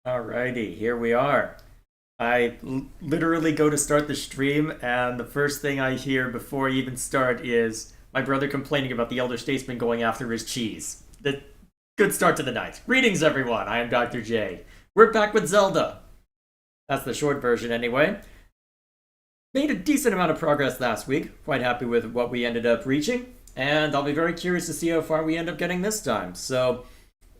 Alrighty, here we are. Literally go to start the stream, and the first thing I hear before I even start is my brother complaining about the elder statesman going after his cheese. The good start to the night. Greetings, everyone. I am Dr. J. We're back with Zelda. That's the short version, anyway. Made a decent amount of progress last week. Quite happy with what we ended up reaching, and I'll be very curious to see how far we end up getting this time. So,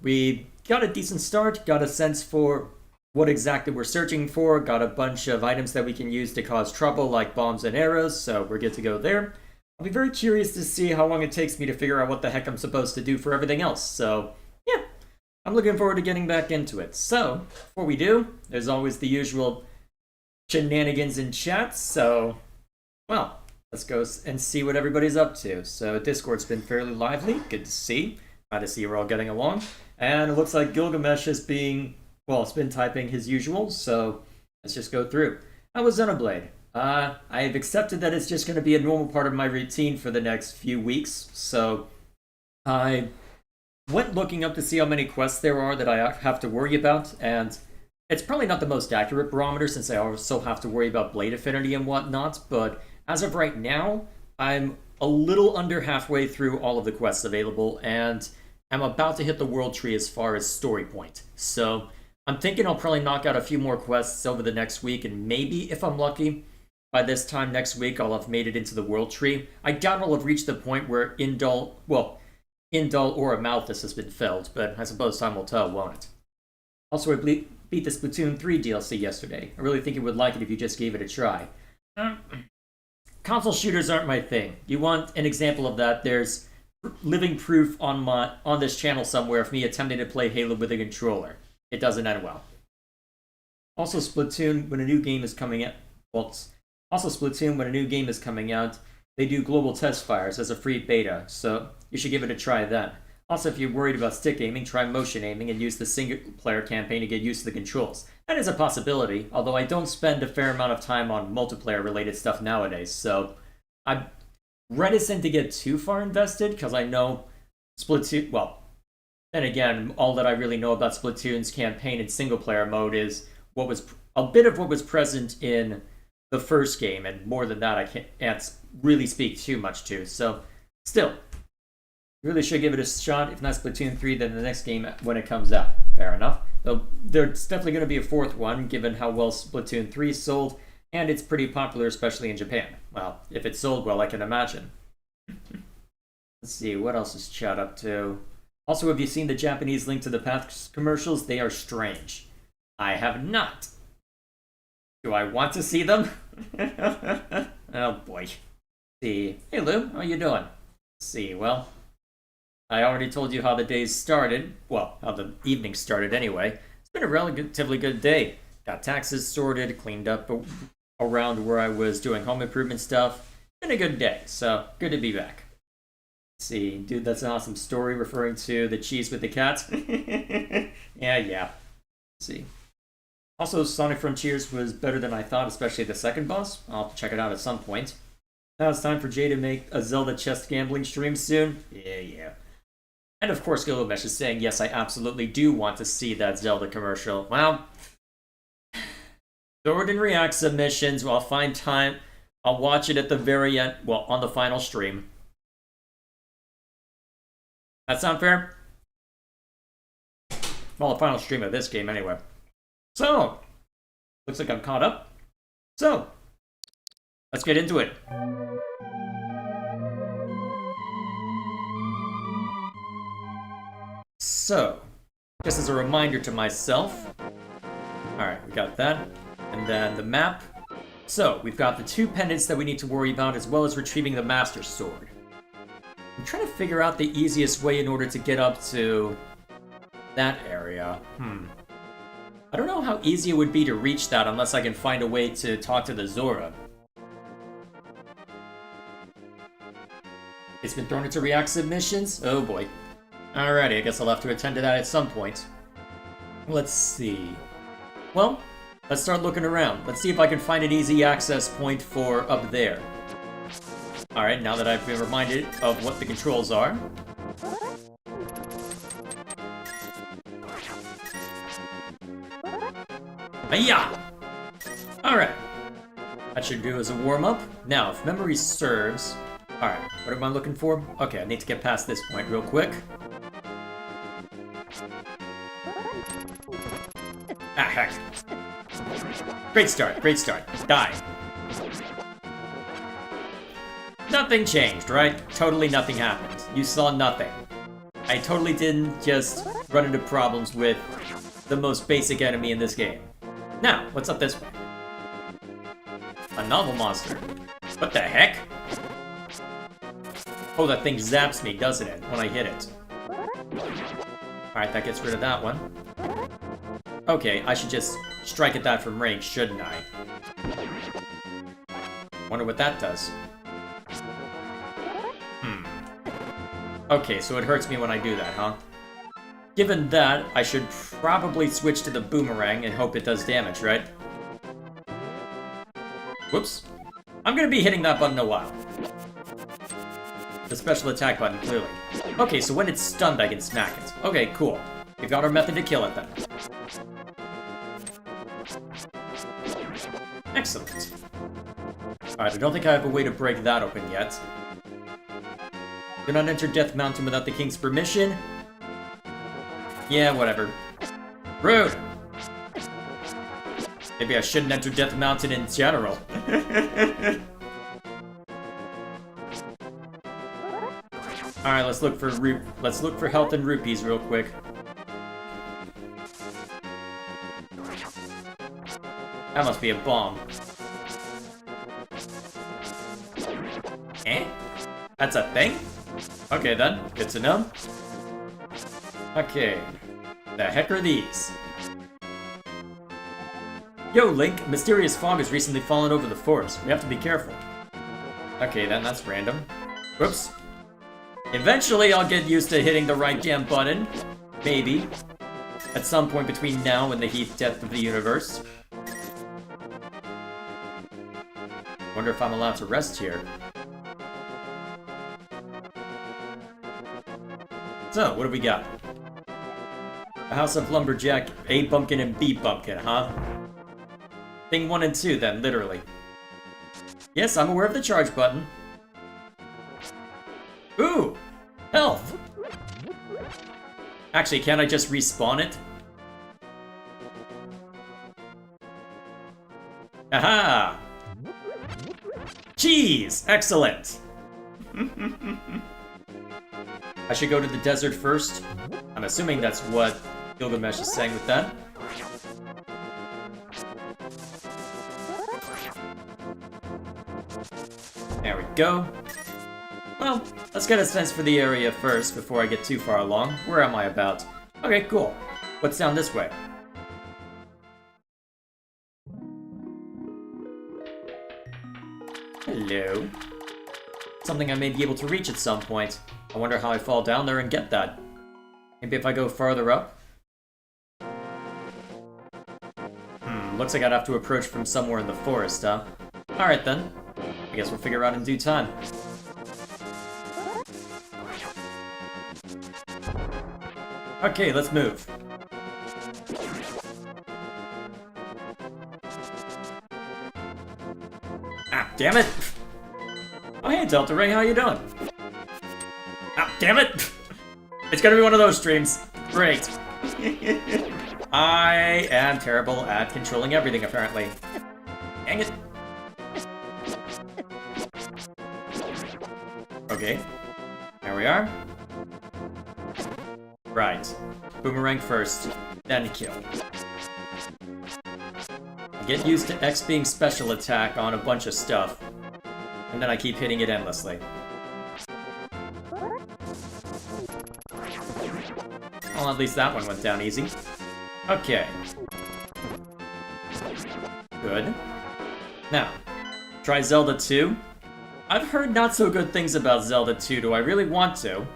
we got a decent start, got a sense for what exactly we're searching for, got a bunch of items that we can use to cause trouble, like bombs and arrows, so we're good to go there. I'll be very curious to see how long it takes me to figure out what the heck I'm supposed to do for everything else, so yeah, I'm looking forward to getting back into it. So, before we do, there's always the usual shenanigans in chat, so, well, let's go and see what everybody's up to. So, Discord's been fairly lively, good to see. Glad to see you're all getting along. And it looks like Gilgamesh is it's been typing his usual, so let's just go through. How was Xenoblade? I've accepted that it's just going to be a normal part of my routine for the next few weeks, so I went looking up to see how many quests there are that I have to worry about, and it's probably not the most accurate barometer since I also have to worry about blade affinity and whatnot, but as of right now, I'm a little under halfway through all of the quests available, and I'm about to hit the world tree as far as story point. So I'm thinking I'll probably knock out a few more quests over the next week, and maybe, if I'm lucky, by this time next week I'll have made it into the world tree. I doubt I'll have reached the point where Indul or Amalthus has been felled, but I suppose time will tell, won't it? Also, I beat the Splatoon 3 DLC yesterday. I really think you would like it if you just gave it a try. Console shooters aren't my thing. You want an example of that? There's living proof on this channel somewhere of me attempting to play Halo with a controller. It doesn't end well. Also, Splatoon, when a new game is coming out, they do global test fires as a free beta, so you should give it a try then. Also, if you're worried about stick aiming, try motion aiming and use the single-player campaign to get used to the controls. That is a possibility, although I don't spend a fair amount of time on multiplayer-related stuff nowadays, so I'm reticent to get too far invested, because I know Splatoon, then again, all that I really know about Splatoon's campaign in single-player mode is a bit of what was present in the first game, and more than that I can't really speak too much to, so still, really should give it a shot. If not Splatoon 3, then the next game when it comes out. Fair enough. Though there's definitely going to be a fourth one, given how well Splatoon 3 sold, and it's pretty popular, especially in Japan. Well, if it sold well, I can imagine. Let's see, what else is chat up to? Also, have you seen the Japanese link to the past commercials? They are strange. I have not. Do I want to see them? Oh boy. Let's see. Hey Lou, how you doing? Let's see, well, I already told you how the days started. Well, how the evening started anyway. It's been a relatively good day. Got taxes sorted, cleaned up around where I was doing home improvement stuff. Been a good day, so good to be back. Let's see, dude, that's an awesome story referring to the cheese with the cat. Yeah. Let's see. Also, Sonic Frontiers was better than I thought, especially the second boss. I'll check it out at some point. Now it's time for Jay to make a Zelda chess gambling stream soon. Yeah. And of course, Gilgamesh is saying, yes, I absolutely do want to see that Zelda commercial. Well, Sword and React submissions, I'll find time. I'll watch it at the very end, on the final stream. That sound fair? Well, the final stream of this game, anyway. So, looks like I'm caught up. So, let's get into it. So, just as a reminder to myself, alright, we got that, and then the map. So, we've got the two pendants that we need to worry about, as well as retrieving the Master Sword. I'm trying to figure out the easiest way in order to get up to that area. I don't know how easy it would be to reach that unless I can find a way to talk to the Zora. It's been thrown into React submissions? Oh boy. Alrighty, I guess I'll have to attend to that at some point. Let's see. Well, let's start looking around. Let's see if I can find an easy access point for up there. Alright, now that I've been reminded of what the controls are. Hiya! Alright. That should do as a warm-up. Now, if memory serves... Alright, what am I looking for? Okay, I need to get past this point real quick. Ah, heck. Great start, great start. Die. Nothing changed, right? Totally nothing happened. You saw nothing. I totally didn't just run into problems with the most basic enemy in this game. Now, what's up this way? A novel monster. What the heck? Oh, that thing zaps me, doesn't it, when I hit it? Alright, that gets rid of that one. Okay, I should just strike at that from range, shouldn't I? Wonder what that does. Okay, so it hurts me when I do that, huh? Given that, I should probably switch to the boomerang and hope it does damage, right? Whoops. I'm gonna be hitting that button a while. The special attack button, clearly. Okay, so when it's stunned, I can smack it. Okay, cool. We've got our method to kill it then. Excellent. Alright, I don't think I have a way to break that open yet. Do not enter Death Mountain without the king's permission? Yeah, whatever. Rude! Maybe I shouldn't enter Death Mountain in general. Alright, let's look for health and rupees real quick. That must be a bomb. Eh? That's a thing? Okay then, good to know. Okay, the heck are these? Yo, Link, a mysterious fog has recently fallen over the forest. We have to be careful. Okay then, that's random. Whoops. Eventually I'll get used to hitting the right damn button. Maybe. At some point between now and the heat death of the universe. Wonder if I'm allowed to rest here. So, what do we got? A House of Lumberjack, A Bumpkin and B Bumpkin, huh? Thing 1 and 2 then, literally. Yes, I'm aware of the charge button. Ooh! Health! Actually, can't I just respawn it? Aha! Cheese! Excellent! I should go to the desert first. I'm assuming that's what Gilgamesh is saying with that. There we go. Well, let's get a sense for the area first before I get too far along. Where am I about? Okay, cool. What's down this way? Hello. Something I may be able to reach at some point. I wonder how I fall down there and get that. Maybe if I go farther up? Looks like I'd have to approach from somewhere in the forest, huh? Alright then. I guess we'll figure out in due time. Okay, let's move. Ah, damn it! Oh hey, Delta Ray, how you doing? Ah, damn it! It's gonna be one of those streams. Great. I am terrible at controlling everything, apparently. Dang it. Okay. There we are. Right. Boomerang first, then kill. Get used to X being special attack on a bunch of stuff. And then I keep hitting it endlessly. Well, at least that one went down easy. Okay. Good. Now, try Zelda 2. I've heard not so good things about Zelda 2. Do I really want to?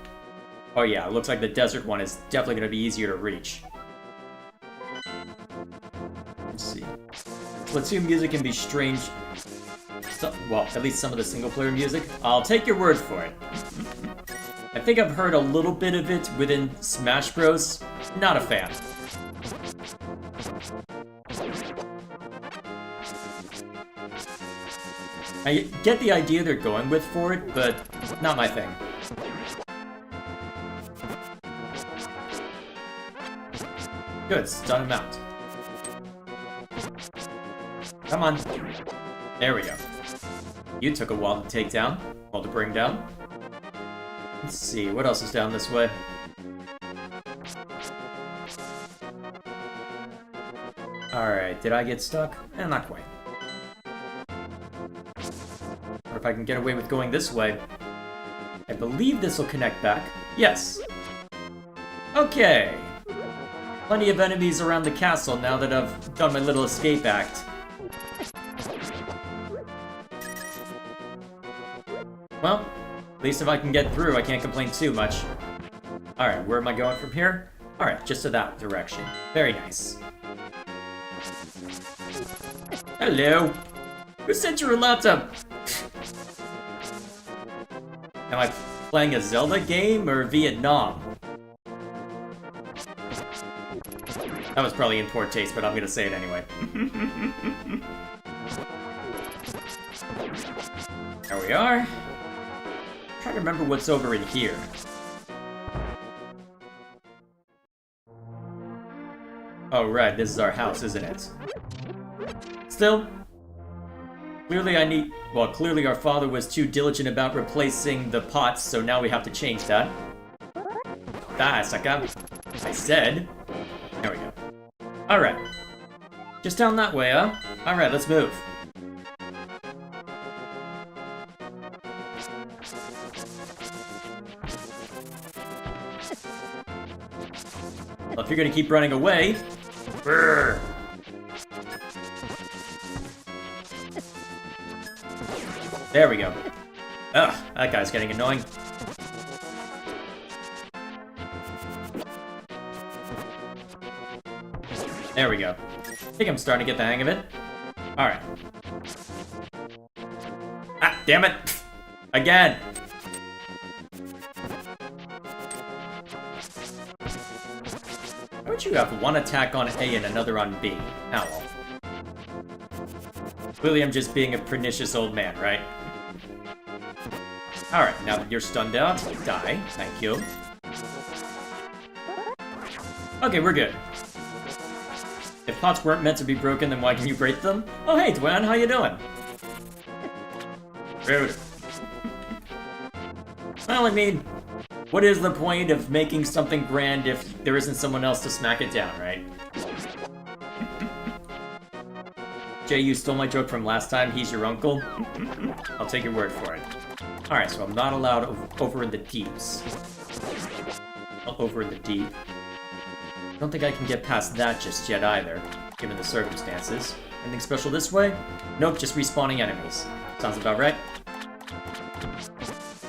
Oh yeah, it looks like the desert one is definitely going to be easier to reach. Let's see. Splatoon music can be strange. So, well, at least some of the single-player music. I'll take your word for it. I think I've heard a little bit of it within Smash Bros. Not a fan. I get the idea they're going with for it, but not my thing. Good, stun him out. Come on. There we go. You took a while to take down, while to bring down. Let's see, what else is down this way? Alright, did I get stuck? Not quite. Or if I can get away with going this way. I believe this will connect back. Yes. Okay. Plenty of enemies around the castle now that I've done my little escape act. Well, at least if I can get through, I can't complain too much. Alright, where am I going from here? Alright, just to that direction. Very nice. Hello. Who sent you a laptop? Am I playing a Zelda game or Vietnam? That was probably in poor taste, but I'm gonna say it anyway. There we are. I'm trying to remember what's over in here. Oh right, this is our house, isn't it? Still, clearly our father was too diligent about replacing the pots, so now we have to change that. I said. There we go. Alright. Just down that way, huh? Alright, let's move. Well, if you're gonna keep running away... Brrr. There we go. Ugh, that guy's getting annoying. There we go. I think I'm starting to get the hang of it. Alright. Ah, damn it! Again! Why would you have one attack on A and another on B? Ow. Clearly I'm just being a pernicious old man, right? Alright, now that you're stunned out, die. Thank you. Okay, we're good. If pots weren't meant to be broken, then why can you break them? Oh hey, Dwan, how you doing? Rude. Well, I mean, what is the point of making something grand if there isn't someone else to smack it down, right? Jay, you stole my joke from last time, he's your uncle? I'll take your word for it. Alright, so I'm not allowed over in the deeps. Over in the deep. I don't think I can get past that just yet either, given the circumstances. Anything special this way? Nope, just respawning enemies. Sounds about right.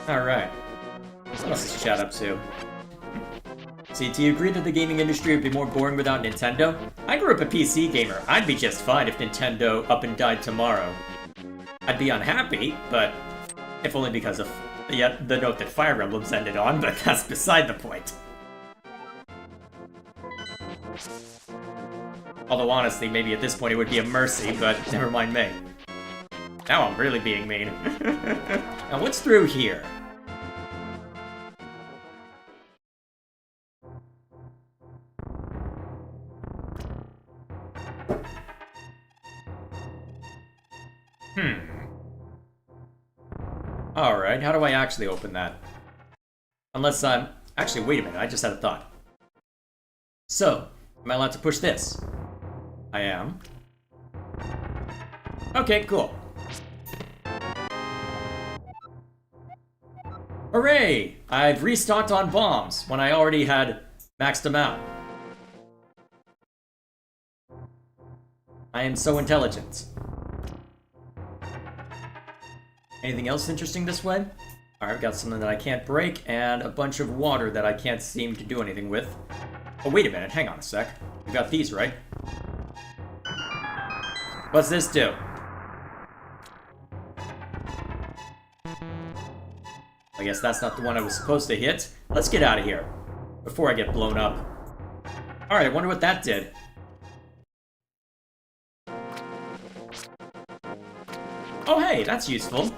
Alright. What else is chat up to? See, do you agree that the gaming industry would be more boring without Nintendo? I grew up a PC gamer. I'd be just fine if Nintendo up and died tomorrow. I'd be unhappy, but if only because of the note that Fire Emblem's ended on, but that's beside the point. Although honestly, maybe at this point it would be a mercy, but never mind me. Now I'm really being mean. Now what's through here? Alright, how do I actually open that? Unless I'm... Actually, wait a minute, I just had a thought. So, am I allowed to push this? I am. Okay, cool. Hooray! I've restocked on bombs when I already had maxed them out. I am so intelligent. Anything else interesting this way? Alright, I've got something that I can't break, and a bunch of water that I can't seem to do anything with. Oh, wait a minute, hang on a sec. We got these, right? What's this do? I guess that's not the one I was supposed to hit. Let's get out of here, before I get blown up. Alright, I wonder what that did. Oh hey, that's useful.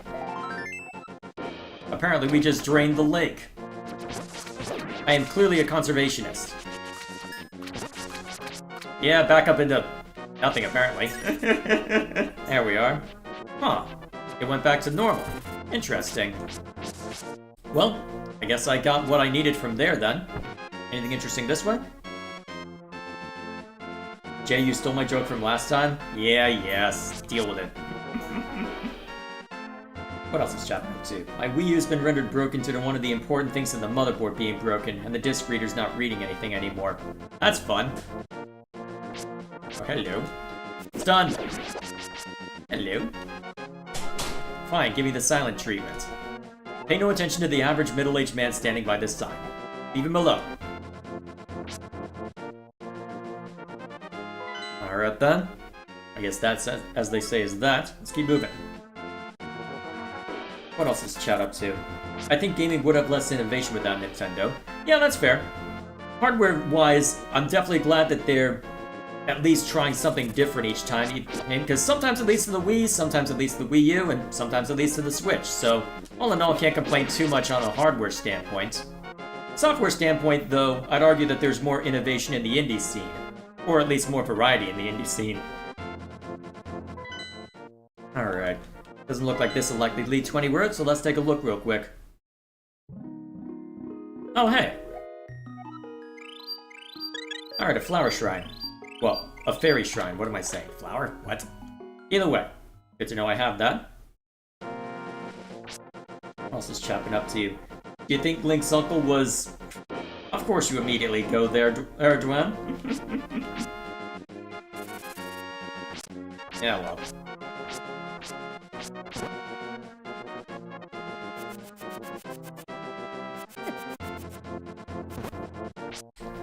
Apparently we just drained the lake. I am clearly a conservationist. Yeah, back up into nothing, apparently. There we are. Huh. It went back to normal. Interesting. Well, I guess I got what I needed from there, then. Anything interesting this way? Jay, you stole my joke from last time? Yeah, yes. Deal with it. What else is chat up to? My Wii U's been rendered broken due to one of the important things in the motherboard being broken, and the disc reader's not reading anything anymore. That's fun. Oh, hello. It's done. Hello. Fine, give me the silent treatment. Pay no attention to the average middle-aged man standing by this sign. Leave him alone. Alright then. I guess that's as they say is that. Let's keep moving. What else is chat up to? I think gaming would have less innovation without Nintendo. Yeah, that's fair. Hardware-wise, I'm definitely glad that they're at least trying something different each time. Because sometimes it leads to the Wii, sometimes it leads to the Wii U, and sometimes it leads to the Switch. So, all in all, can't complain too much on a hardware standpoint. Software standpoint, though, I'd argue that there's more innovation in the indie scene. Or at least more variety in the indie scene. Alright. Doesn't look like this will likely lead to anywhere, so let's take a look real quick. Oh, hey! Alright, a flower shrine. Well, a fairy shrine, what am I saying? Flower? What? Either way, good to know I have that. What else is chopping up to you? Do you think Link's uncle was... Of course you immediately go there, Dwayne. Yeah, well.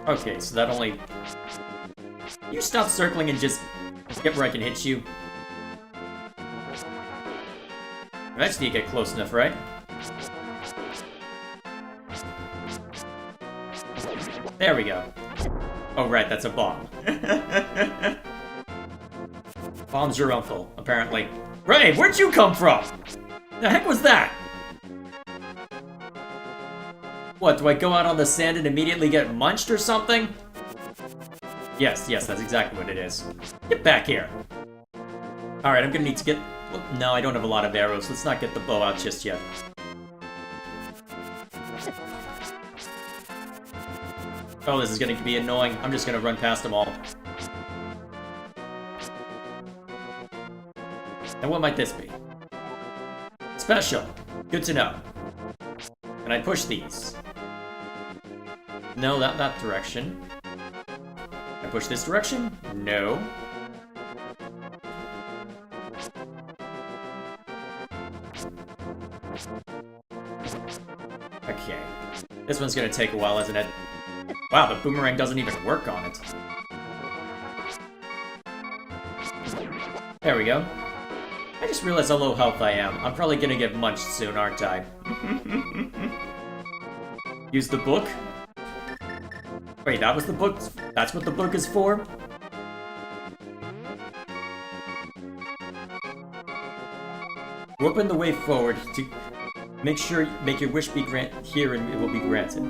Okay, so that only... You stop circling and just get where I can hit you. Eventually you get close enough, right? There we go. Oh right, that's a bomb. Bomb's your uncle, apparently. Ray, where'd you come from? The heck was that? What, do I go out on the sand and immediately get munched or something? Yes, that's exactly what it is. Get back here. Alright, I'm gonna need to get... No, I don't have a lot of arrows. Let's not get the bow out just yet. Oh, this is gonna be annoying. I'm just gonna run past them all. And what might this be? Special. Good to know. Can I push these? No, not that direction. Can I push this direction? No. Okay. This one's gonna take a while, isn't it? Wow, the boomerang doesn't even work on it. There we go. I just realized how low health I am. I'm probably gonna get munched soon, aren't I? Use the book? Wait, that was the book? That's what the book is for? Open the way forward to make your wish be granted here and it will be granted.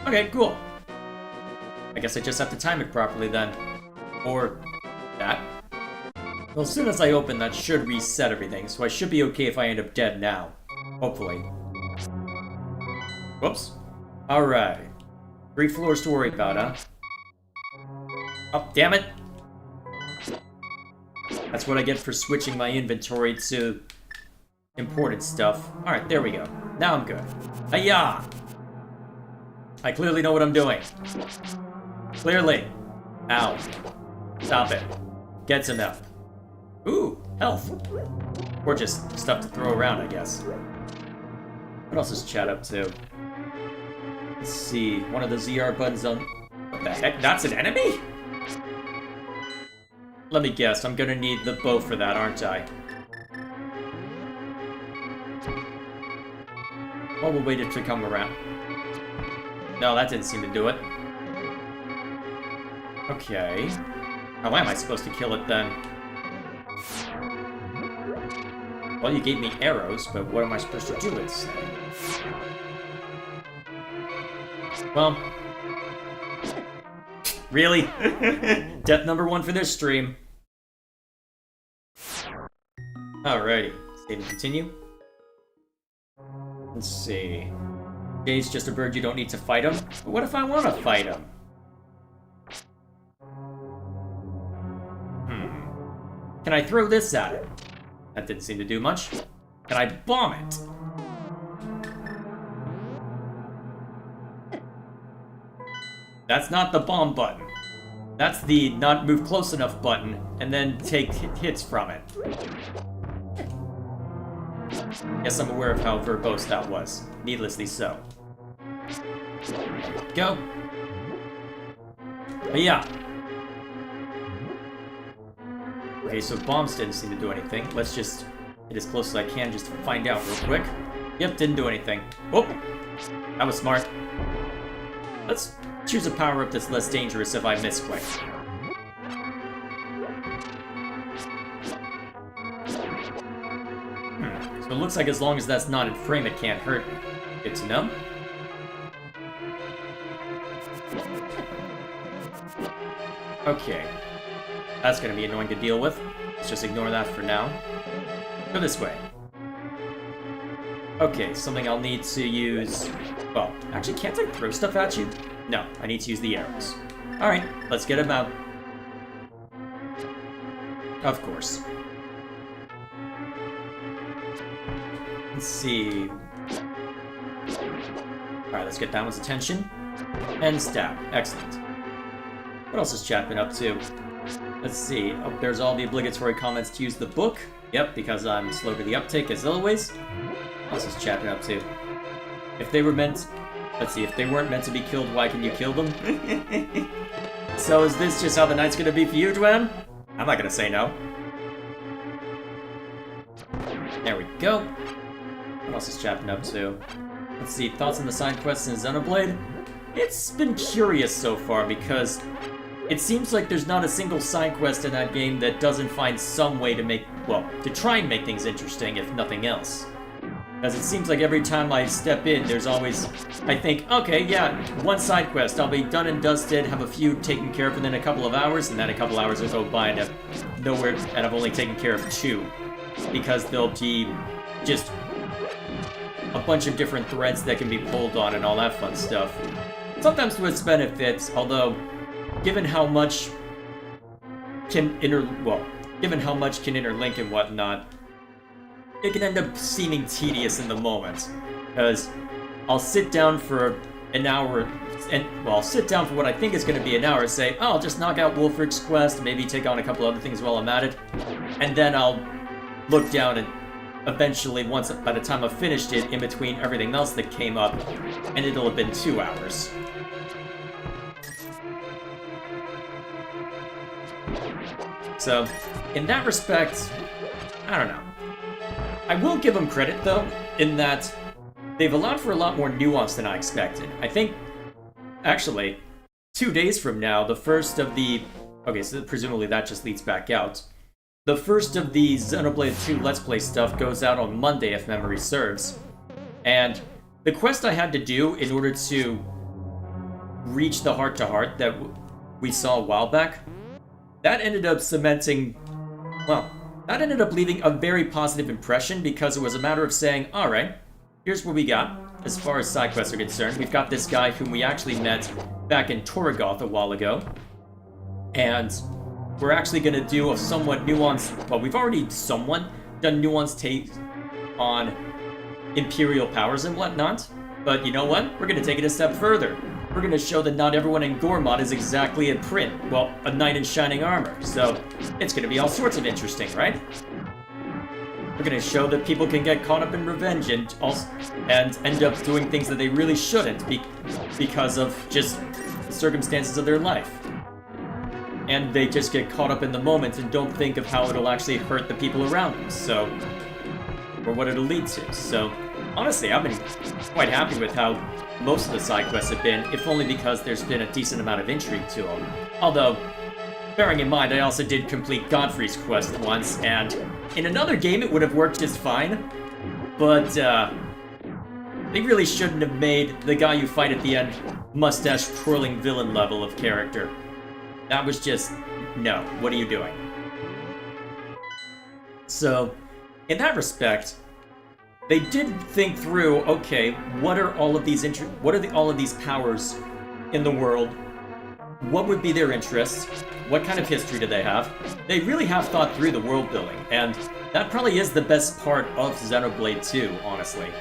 Okay, cool. I guess I just have to time it properly then. Or that. Well, as soon as I open, that should reset everything, so I should be okay if I end up dead now. Hopefully. Whoops. Alright. 3 floors to worry about, huh? Oh, damn it! That's what I get for switching my inventory to imported stuff. Alright, there we go. Now I'm good. Hi-ya! I clearly know what I'm doing. Clearly. Ow. Stop it. Get some help. Ooh, health. Or just stuff to throw around, I guess. What else is chat up to? Let's see. One of the ZR buttons on... What the heck? That's an enemy? Let me guess. I'm gonna need the bow for that, aren't I? Well, we'll wait it to come around. No, that didn't seem to do it. Okay. How am I supposed to kill it then? Well, you gave me arrows, but what am I supposed to do with it? Well... Really? Death number 1 for this stream. Alrighty. Save and continue. Let's see. Jay's just a bird, you don't need to fight him. But what if I want to fight him? Can I throw this at it? That didn't seem to do much. Can I bomb it? That's not the bomb button. That's the not move close enough button, and then take hits from it. Guess I'm aware of how verbose that was. Needlessly so. Go. But yeah. Okay, so bombs didn't seem to do anything. Let's just get as close as I can just to find out real quick. Yep, didn't do anything. Oh! That was smart. Let's choose a power-up that's less dangerous if I misclick. So it looks like as long as that's not in frame, it can't hurt me. Good to know. Okay. That's gonna be annoying to deal with. Let's just ignore that for now. Go this way. Okay, something I'll need to use... Well, actually, can't I throw stuff at you? No, I need to use the arrows. Alright, let's get him out. Of course. Let's see... Alright, let's get that one's attention. And stab. Excellent. What else is chat been up to? Let's see. Oh, there's all the obligatory comments to use the book. Yep, because I'm slow to the uptake as always. What else is chat been up to? If they were meant... Let's see, if they weren't meant to be killed, why can you kill them? So is this just how the night's gonna be for you, Dwan? I'm not gonna say no. There we go. What else is chat been up to? Let's see, thoughts on the side quests in Xenoblade? It's been curious so far because it seems like there's not a single side quest in that game that doesn't find some way to make, well, to try and make things interesting, if nothing else. Because it seems like every time I step in, there's always, I think, okay, yeah, one side quest, I'll be done and dusted, have a few taken care of within a couple of hours, and then a couple hours will go by and I've only taken care of 2. Because there'll be just a bunch of different threads that can be pulled on and all that fun stuff. Sometimes to its benefits, although given how much can interlink and whatnot, it can end up seeming tedious in the moment. Because I'll sit down for an hour, I'll sit down for what I think is going to be an hour, say, oh, I'll just knock out Wolfric's quest, maybe take on a couple other things while I'm at it, and then I'll look down and eventually, by the time I've finished it, in between everything else that came up, and it'll have been 2 hours. So, in that respect, I don't know. I will give them credit, though, in that they've allowed for a lot more nuance than I expected. I think, actually, 2 days from now, the first of the... Okay, so presumably that just leads back out. The first of the Xenoblade 2 Let's Play stuff goes out on Monday, if memory serves. And the quest I had to do in order to reach the heart-to-heart that we saw a while back, that ended up cementing... Well, that ended up leaving a very positive impression because it was a matter of saying, alright, here's what we got as far as side quests are concerned. We've got this guy whom we actually met back in Torgoth a while ago. And we're actually going to do a somewhat nuanced... Well, we've already somewhat done nuanced take on Imperial powers and whatnot. But you know what? We're going to take it a step further. We're going to show that not everyone in Gormod is exactly a print. Well, a knight in shining armor. So, it's going to be all sorts of interesting, right? We're going to show that people can get caught up in revenge and end up doing things that they really shouldn't because of just the circumstances of their life. And they just get caught up in the moment and don't think of how it'll actually hurt the people around them, so... or what it'll lead to. So, Honestly, I've been quite happy with how most of the side quests have been, if only because there's been a decent amount of intrigue to them. Although, bearing in mind, I also did complete Godfrey's quest once, and in another game it would have worked just fine, but they really shouldn't have made the guy you fight at the end mustache-twirling villain level of character. That was just... no, what are you doing? So, in that respect, they did think through, okay, what are all of these all of these powers in the world? What would be their interests? What kind of history do they have? They really have thought through the world building, and that probably is the best part of Xenoblade 2, honestly.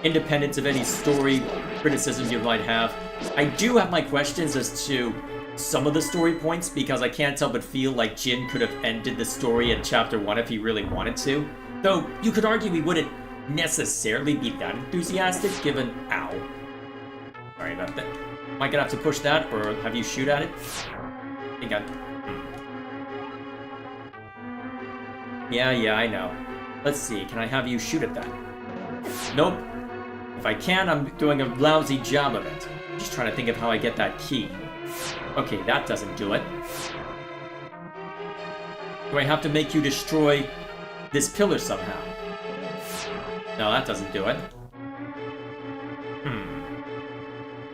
Independent of any story criticism you might have, I do have my questions as to some of the story points, because I can't help but feel like Jin could have ended the story in Chapter 1 if he really wanted to. Though, you could argue he wouldn't necessarily be that enthusiastic, given... ow. Sorry about that. Am I gonna have to push that, or have you shoot at it? I think I... Yeah, I know. Let's see, can I have you shoot at that? Nope. If I can, I'm doing a lousy job of it. I'm just trying to think of how I get that key. Okay, that doesn't do it. Do I have to make you destroy this pillar somehow? No, that doesn't do it.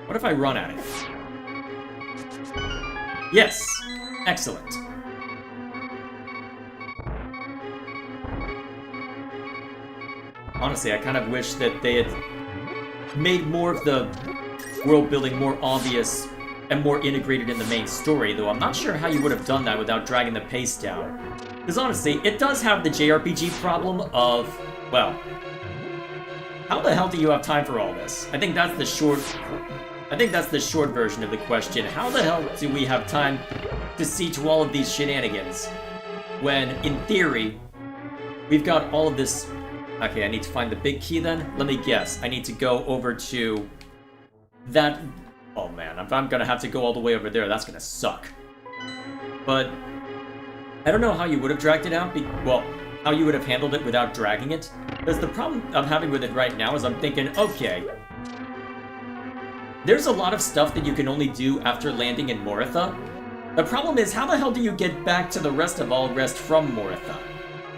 What if I run at it? Yes! Excellent. Honestly, I kind of wish that they had made more of the world building more obvious and more integrated in the main story, though I'm not sure how you would have done that without dragging the pace down. Because honestly, it does have the JRPG problem of, well, how the hell do you have time for all this? I think that's the short version of the question. How the hell do we have time to see to all of these shenanigans? When, in theory, we've got all of this... Okay, I need to find the big key then? Let me guess. I need to go over to that... Oh man, if I'm gonna have to go all the way over there, that's gonna suck. But I don't know how you would have dragged it out, well, how you would have handled it without dragging it. Because the problem I'm having with it right now is I'm thinking, okay, there's a lot of stuff that you can only do after landing in Moritha. The problem is, how the hell do you get back to the rest of Alrest from Moritha?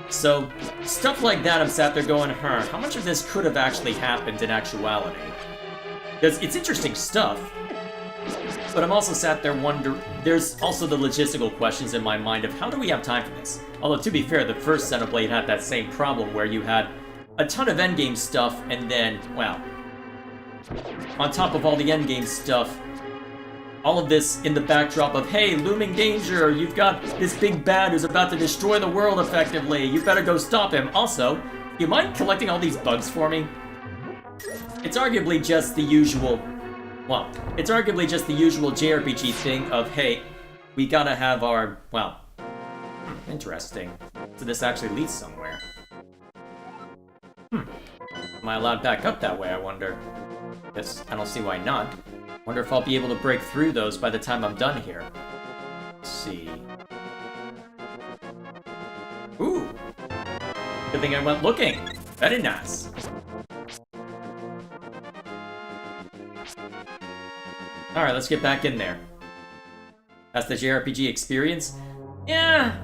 So, stuff like that, I'm sat there going, how much of this could have actually happened in actuality? Because it's interesting stuff, but I'm also sat there wondering, there's also the logistical questions in my mind of how do we have time for this? Although, to be fair, the first Xenoblade had that same problem where you had a ton of endgame stuff, and then, well, on top of all the endgame stuff, all of this in the backdrop of, hey, looming danger, you've got this big bad who's about to destroy the world effectively, you better go stop him. Also, you mind collecting all these bugs for me? It's arguably just the usual, well, it's arguably just the usual JRPG thing of, hey, we gotta have our, well, interesting. So this actually leads somewhere. Am I allowed back up that way, I wonder? Yes, I don't see why not. Wonder if I'll be able to break through those by the time I'm done here. Let's see. Ooh! Good thing I went looking. Very nice. Alright, let's get back in there. That's the JRPG experience? Yeah,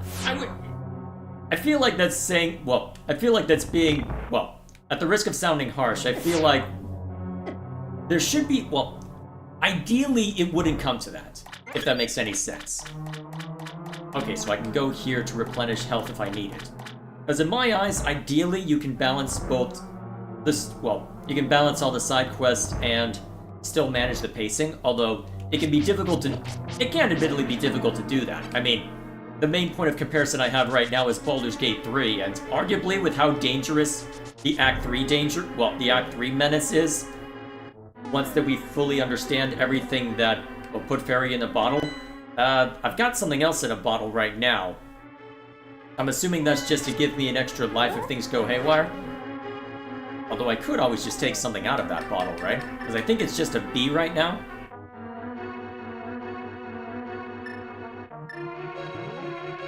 I feel like that's saying... Well, I feel like that's being... Well, at the risk of sounding harsh, I feel like there should be... Well, ideally, it wouldn't come to that, if that makes any sense. Okay, so I can go here to replenish health if I need it. Because in my eyes, ideally, you can balance both this... Well, you can balance all the side quests and still manage the pacing, although it can be difficult to... It can admittedly be difficult to do that. I mean, the main point of comparison I have right now is Baldur's Gate 3, and arguably with how dangerous the Act 3 the Act 3 menace is, once that we fully understand everything that will put Fairy in a bottle, I've got something else in a bottle right now. I'm assuming that's just to give me an extra life if things go haywire. Although I could always just take something out of that bottle, right? Because I think it's just a B right now.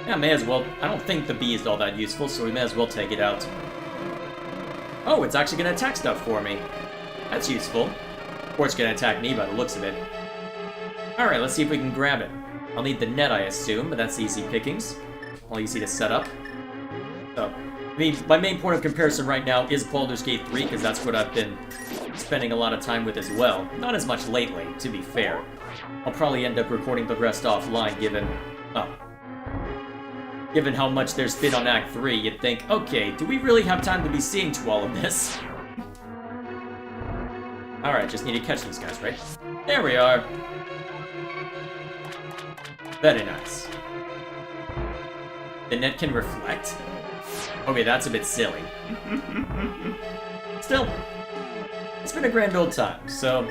Yeah, may as well. I don't think the B is all that useful, so we may as well take it out. Oh, it's actually gonna attack stuff for me. That's useful. Or it's gonna attack me by the looks of it. Alright, let's see if we can grab it. I'll need the net, I assume, but that's easy pickings. All easy to set up. So, I mean, my main point of comparison right now is Baldur's Gate 3, because that's what I've been spending a lot of time with as well. Not as much lately, to be fair. I'll probably end up recording the rest offline, given how much there's been on Act 3, you'd think, okay, do we really have time to be seeing to all of this? Alright, just need to catch these guys, right? There we are. Very nice. The net can reflect? Okay, that's a bit silly. Still, it's been a grand old time, so...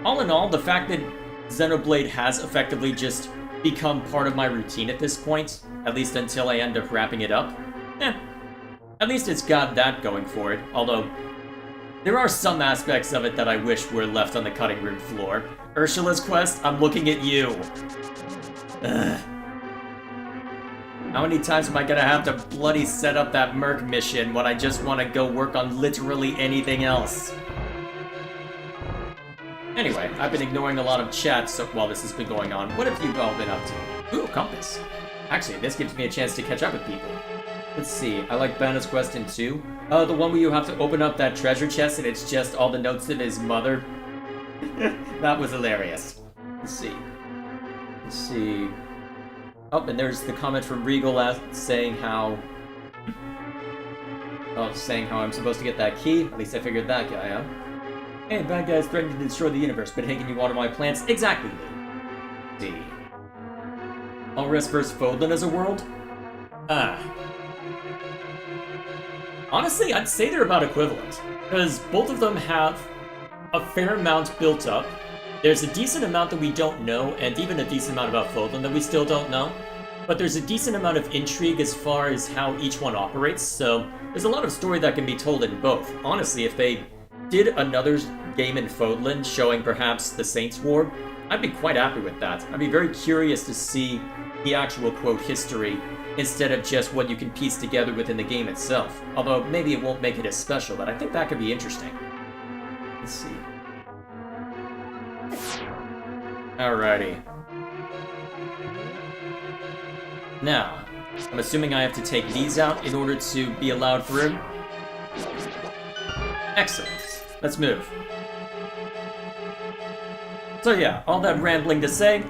all in all, the fact that Xenoblade has effectively just become part of my routine at this point, at least until I end up wrapping it up, at least it's got that going for it, although there are some aspects of it that I wish were left on the cutting room floor. Ursula's quest, I'm looking at you. Ugh. How many times am I gonna have to bloody set up that Merc mission when I just want to go work on literally anything else? Anyway, I've been ignoring a lot of chat while this has been going on. What have you all been up to? Ooh, compass. Actually, this gives me a chance to catch up with people. Let's see, I like Bandit's quest in 2. The one where you have to open up that treasure chest and it's just all the notes of his mother. That was hilarious. Let's see. Oh, and there's the comment from Regal saying how I'm supposed to get that key. At least I figured that guy out. Hey, bad guys threatening to destroy the universe, but hey, can you water my plants? Exactly, Lou. See. Alres vs. Fodlan as a world? Honestly, I'd say they're about equivalent, because both of them have a fair amount built up. There's a decent amount that we don't know, and even a decent amount about Fodlan that we still don't know. But there's a decent amount of intrigue as far as how each one operates, so there's a lot of story that can be told in both. Honestly, if they did another game in Fodlan showing perhaps the Saints' War, I'd be quite happy with that. I'd be very curious to see the actual, quote, history, instead of just what you can piece together within the game itself. Although, maybe it won't make it as special, but I think that could be interesting. Let's see. Alrighty. Now, I'm assuming I have to take these out in order to be allowed through. Excellent. Let's move. So yeah, all that rambling to say,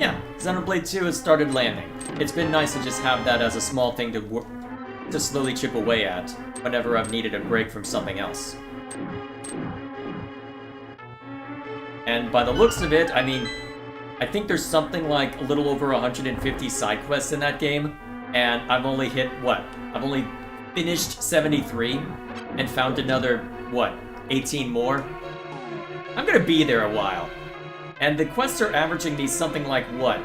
yeah, Xenoblade 2 has started landing. It's been nice to just have that as a small thing to slowly chip away at whenever I've needed a break from something else. And by the looks of it, I mean, I think there's something like a little over 150 side quests in that game, and I've only hit, what? I've only finished 73 and found another, what, 18 more? I'm gonna be there a while. And the quests are averaging these something like, what?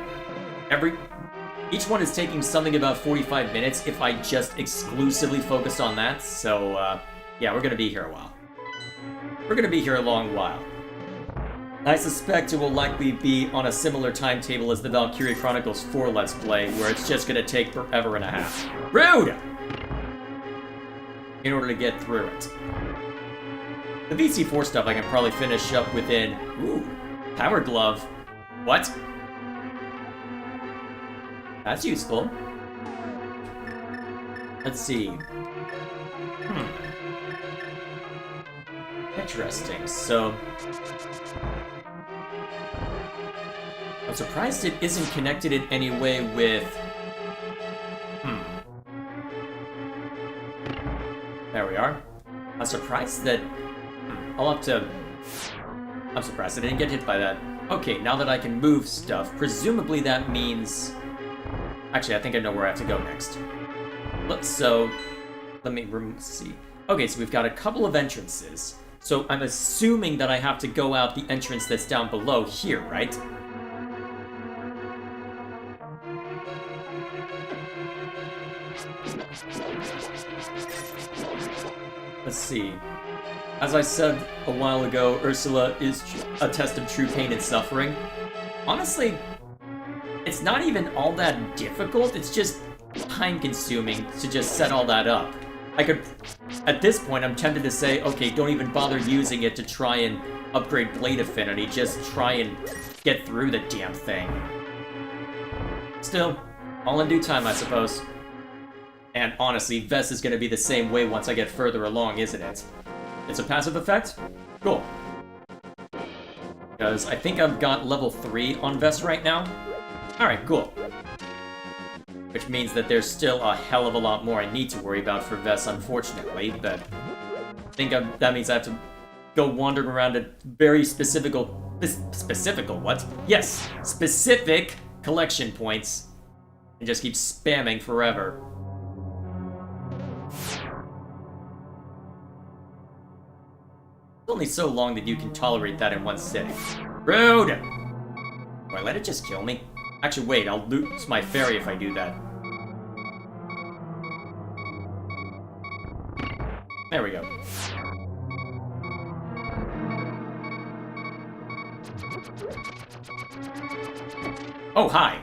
Each one is taking something about 45 minutes if I just exclusively focus on that, so, yeah, we're gonna be here a while. We're gonna be here a long while. I suspect it will likely be on a similar timetable as the Valkyria Chronicles 4 Let's Play, where it's just gonna take forever and a half. Rude! In order to get through it. The VC4 stuff I can probably finish up within... Ooh, Power Glove. What? That's useful. Let's see. Interesting, so... I'm surprised it isn't connected in any way with... There we are. I'm surprised that... I'll have to... I'm surprised I didn't get hit by that. Okay, now that I can move stuff, presumably that means... Actually, I think I know where I have to go next. Let me see. Okay, so we've got a couple of entrances. So I'm assuming that I have to go out the entrance that's down below here, right? Let's see. As I said a while ago, Ursula is a test of true pain and suffering. Honestly, it's not even all that difficult, it's just time-consuming to just set all that up. I could... At this point, I'm tempted to say, okay, don't even bother using it to try and upgrade blade affinity. Just try and get through the damn thing. Still, all in due time, I suppose. And honestly, Vest is going to be the same way once I get further along, isn't it? It's a passive effect? Cool. Because I think I've got level 3 on Vest right now. Alright, cool. Which means that there's still a hell of a lot more I need to worry about for Vest, unfortunately, but I think that means I have to go wandering around a very specific what? Yes! Specific collection points and just keep spamming forever. It's only so long that you can tolerate that in one sitting. Rude! Do I let it just kill me? Actually, wait, I'll lose my fairy if I do that. There we go. Oh, hi!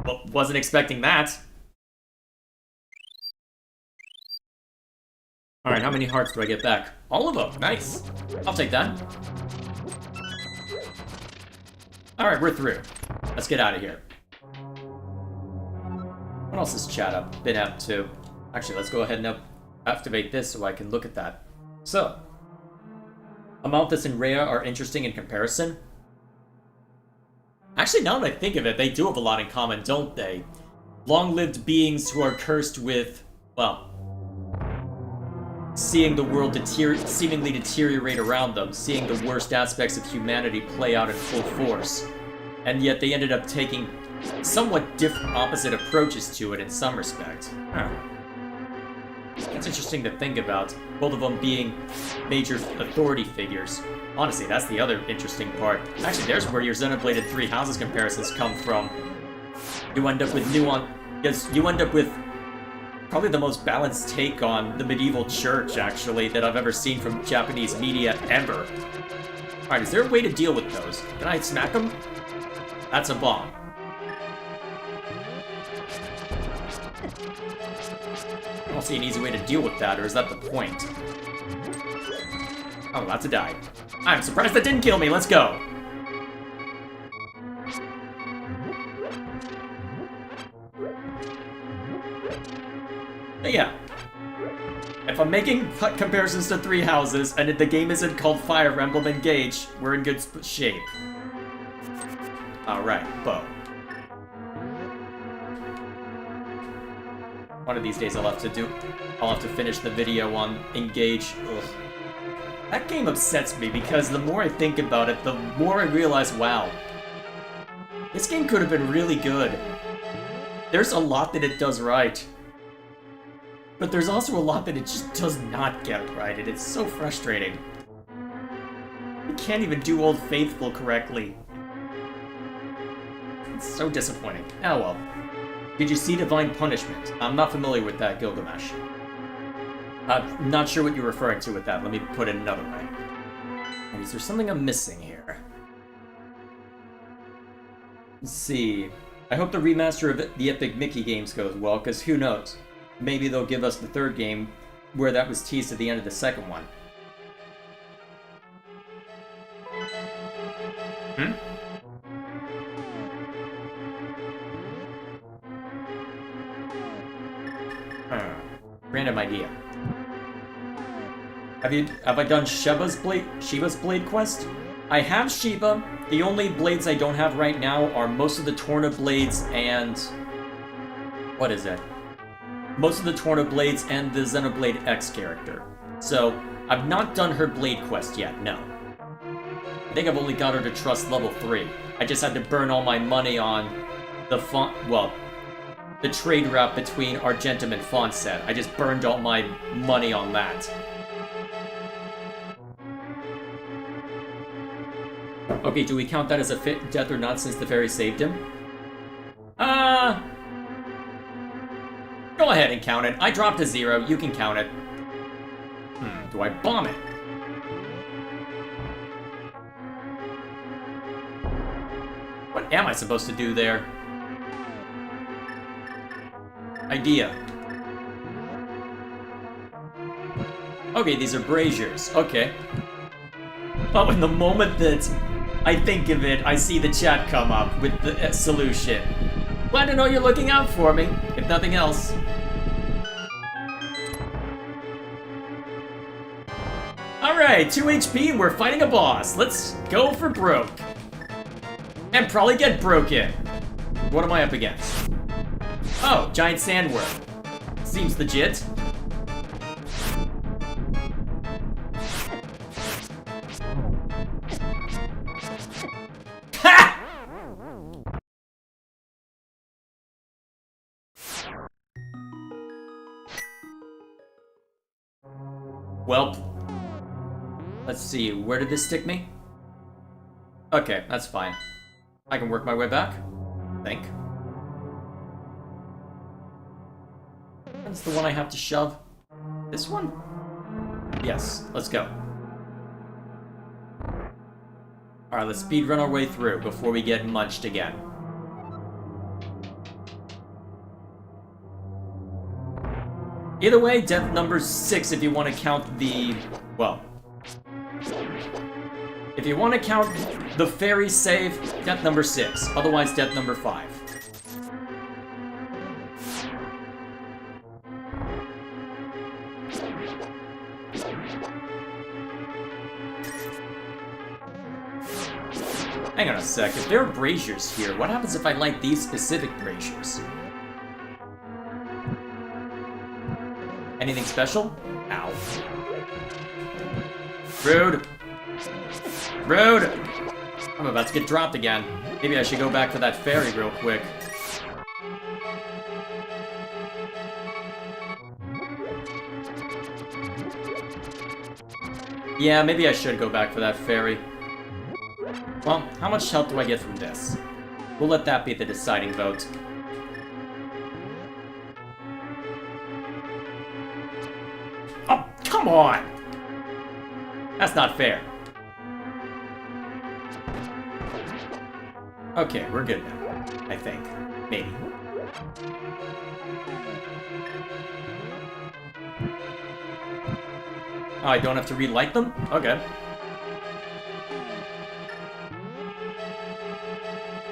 Well, wasn't expecting that. Alright, how many hearts do I get back? All of them! Nice! I'll take that. Alright, we're through. Let's get out of here. What else has chat been up to? Actually, let's go ahead and activate this so I can look at that. So, Amalthus and Rhea are interesting in comparison. Actually, now that I think of it, they do have a lot in common, don't they? Long-lived beings who are cursed with, well, seeing the world seemingly deteriorate around them, seeing the worst aspects of humanity play out in full force. And yet they ended up taking somewhat different, opposite approaches to it in some respect. Huh. That's interesting to think about, both of them being major authority figures. Honestly, that's the other interesting part. Actually, there's where your Xenobladed Three Houses comparisons come from. You end up with nuance, because you end up with probably the most balanced take on the medieval church, actually, that I've ever seen from Japanese media ever. Alright, is there a way to deal with those? Can I smack them? That's a bomb. I don't see an easy way to deal with that, or is that the point? Oh, that's a die. I'm surprised that didn't kill me, let's go! But yeah. If I'm making comparisons to Three Houses, and the game isn't called Fire Emblem Engage, we're in good shape. Alright, bow. One of these days I'll have to finish the video on Engage. Ugh. That game upsets me because the more I think about it, the more I realize, wow, this game could have been really good. There's a lot that it does right. But there's also a lot that it just does not get right, and it's so frustrating. You can't even do Old Faithful correctly. It's so disappointing. Oh well. Did you see Divine Punishment? I'm not familiar with that, Gilgamesh. I'm not sure what you're referring to with that. Let me put it another way. Is there something I'm missing here? Let's see. I hope the remaster of the Epic Mickey games goes well, because who knows? Maybe they'll give us the third game where that was teased at the end of the second one. Random idea. Have I done Shiva's Blade quest? I have Shiva. The only blades I don't have right now are most of the Torna blades and what is it? Most of the Torna blades and the Xenoblade X character. So I've not done her blade quest yet. No. I think I've only got her to trust level 3. I just had to burn all my money on the the trade route between Argentum and Fonset. I just burned all my money on that. Okay, do we count that as a fit death or not since the fairy saved him? Go ahead and count it. I dropped a 0. You can count it. Do I bomb it? What am I supposed to do there? Okay, these are braziers. Okay. Oh, in the moment that I think of it, I see the chat come up with the solution. Glad to know you're looking out for me, if nothing else. Alright, 2 HP and we're fighting a boss. Let's go for broke. And probably get broken. What am I up against? Oh, giant sandworm. Seems legit. Ha! Well, let's see, where did this stick me? Okay, that's fine. I can work my way back, I think. That's the one I have to shove. This one? Yes, let's go. Alright, let's speedrun our way through before we get munched again. Either way, death number 6 if you want to count the... well... if you want to count the fairy save, death number 6. Otherwise, death number 5. Hang on a sec, if there are braziers here, what happens if I light these specific braziers? Anything special? Ow. Rude! Rude! I'm about to get dropped again. Maybe I should go back for that fairy real quick. Yeah, maybe I should go back for that fairy. Well, how much health do I get from this? We'll let that be the deciding vote. Oh, come on! That's not fair. Okay, we're good now. I think. Maybe. Oh, I don't have to relight them? Okay.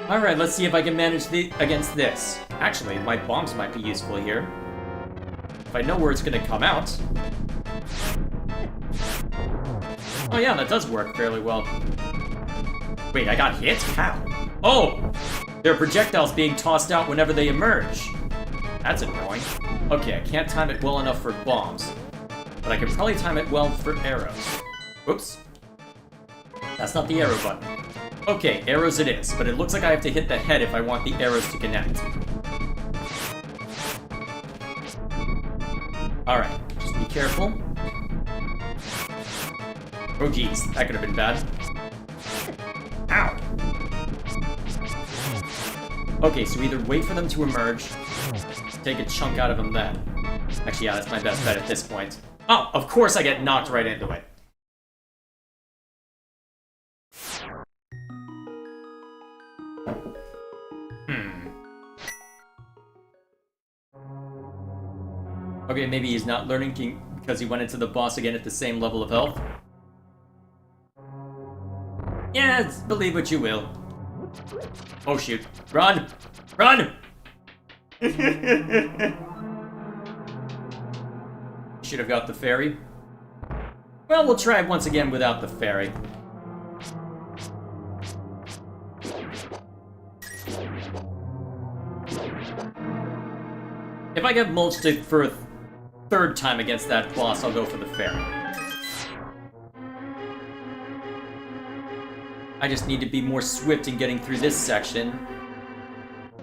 Alright, let's see if I can manage against this. Actually, my bombs might be useful here. If I know where it's gonna come out. Oh yeah, that does work fairly well. Wait, I got hit? How? Oh! There are projectiles being tossed out whenever they emerge. That's annoying. Okay, I can't time it well enough for bombs. But I can probably time it well for arrows. Whoops. That's not the arrow button. Okay, arrows it is, but it looks like I have to hit the head if I want the arrows to connect. Alright, just be careful. Oh geez, that could have been bad. Ow! Okay, so either wait for them to emerge, take a chunk out of them then. Actually, yeah, that's my best bet at this point. Oh, of course I get knocked right into it. Okay, maybe he's not learning because he went into the boss again at the same level of health. Yeah, believe what you will. Oh shoot. Run! Run! Should have got the fairy. Well, we'll try it once again without the fairy. If I get mulched for a third time against that boss, I'll go for the fairy. I just need to be more swift in getting through this section,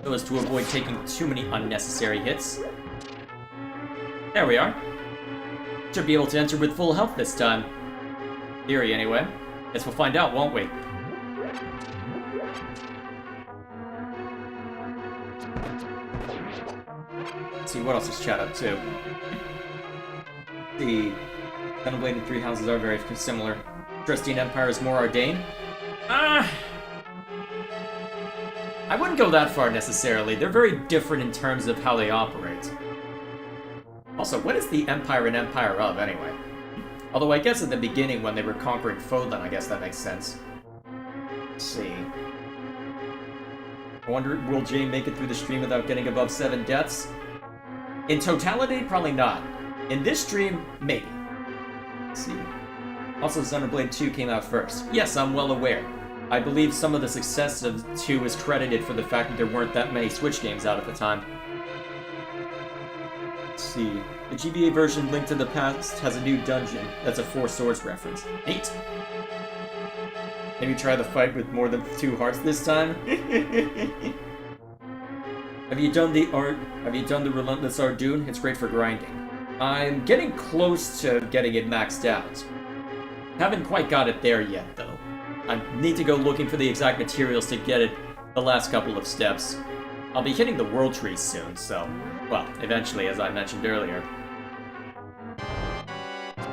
so as to avoid taking too many unnecessary hits. There we are. Should be able to enter with full health this time. Theory, anyway. Guess we'll find out, won't we? Let's see, what else is chat up to? The Gunblade and Three Houses are very similar. Trustine Empire is more arcane. I wouldn't go that far necessarily. They're very different in terms of how they operate. Also, what is the Empire an empire of, anyway? Although I guess at the beginning when they were conquering Fodlan, I guess that makes sense. Let's see. I wonder, will Jay make it through the stream without getting above 7 deaths? In totality, probably not. In this stream, maybe. Let's see. Also, Xenoblade 2 came out first. Yes, I'm well aware. I believe some of the success of 2 is credited for the fact that there weren't that many Switch games out at the time. Let's see. The GBA version Link to the Past has a new dungeon. That's a Four Swords reference. 8. Maybe try the fight with more than 2 hearts this time? Have you done the Relentless Ardoon? It's great for grinding. I'm getting close to getting it maxed out. Haven't quite got it there yet, though. I need to go looking for the exact materials to get it the last couple of steps. I'll be hitting the World Tree soon, so... Well, eventually, as I mentioned earlier.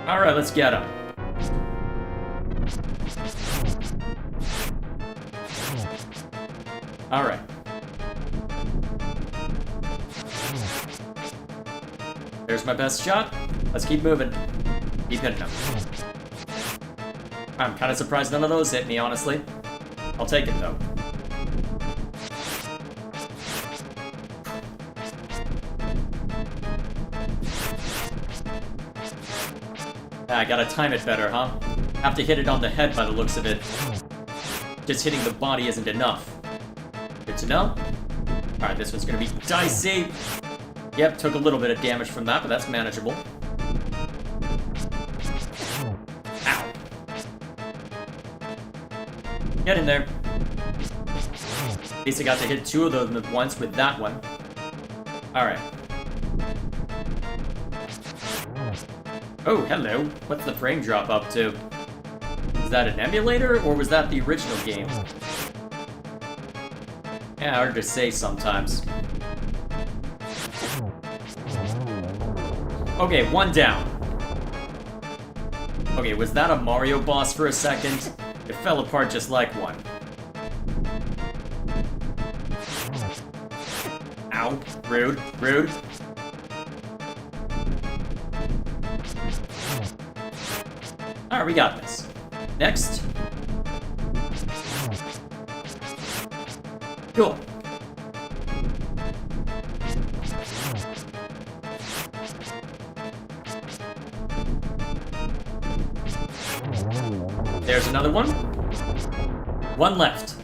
Alright, let's get him. Alright. There's my best shot. Let's keep moving. Keep hitting him. I'm kind of surprised none of those hit me, honestly. I'll take it, though. I gotta time it better, huh? Have to hit it on the head by the looks of it. Just hitting the body isn't enough. Good to know. Alright, this one's gonna be dicey. Yep, took a little bit of damage from that, but that's manageable. Ow. Get in there. At least I got to hit 2 of them at once with that one. Alright. Oh, hello. What's the frame drop up to? Is that an emulator, or was that the original game? Yeah, hard to say sometimes. Okay, 1 down. Okay, was that a Mario boss for a second? It fell apart just like one. Ow. Rude. Rude. Alright, we got this. Next. Cool. There's another one. 1 left.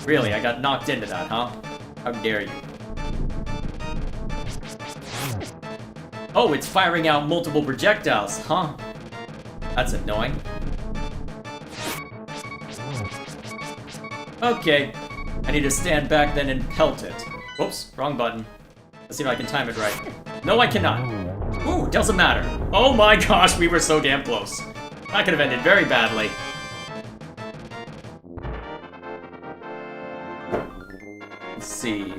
Really, I got knocked into that, huh? How dare you? Oh, it's firing out multiple projectiles, huh? That's annoying. Okay. I need to stand back then and pelt it. Whoops, wrong button. Let's see if I can time it right. No, I cannot. Ooh, doesn't matter. Oh my gosh, we were so damn close. That could have ended very badly. Let's see.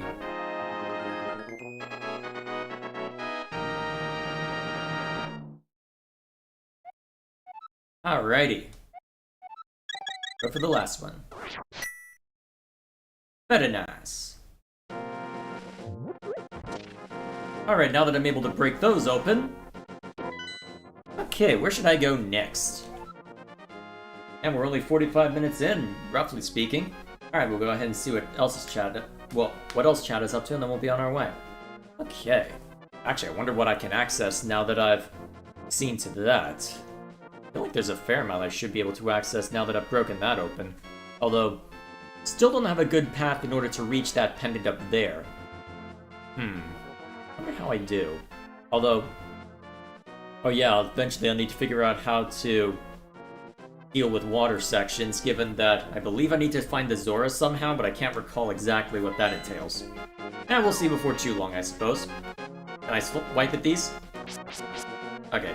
Alrighty. Go for the last one. Very nice. Alright, now that I'm able to break those open... Okay, where should I go next? And we're only 45 minutes in, roughly speaking. Alright, we'll go ahead and see what else is chat... Well, what else chat is up to, and then we'll be on our way. Okay. Actually, I wonder what I can access now that I've seen to that. I feel like there's a fair amount I should be able to access now that I've broken that open. Although, still don't have a good path in order to reach that pendant up there. I wonder how I do. Although, oh yeah, eventually I'll need to figure out how to deal with water sections, given that I believe I need to find the Zora somehow, but I can't recall exactly what that entails. And we'll see before too long, I suppose. Can I wipe at these? Okay.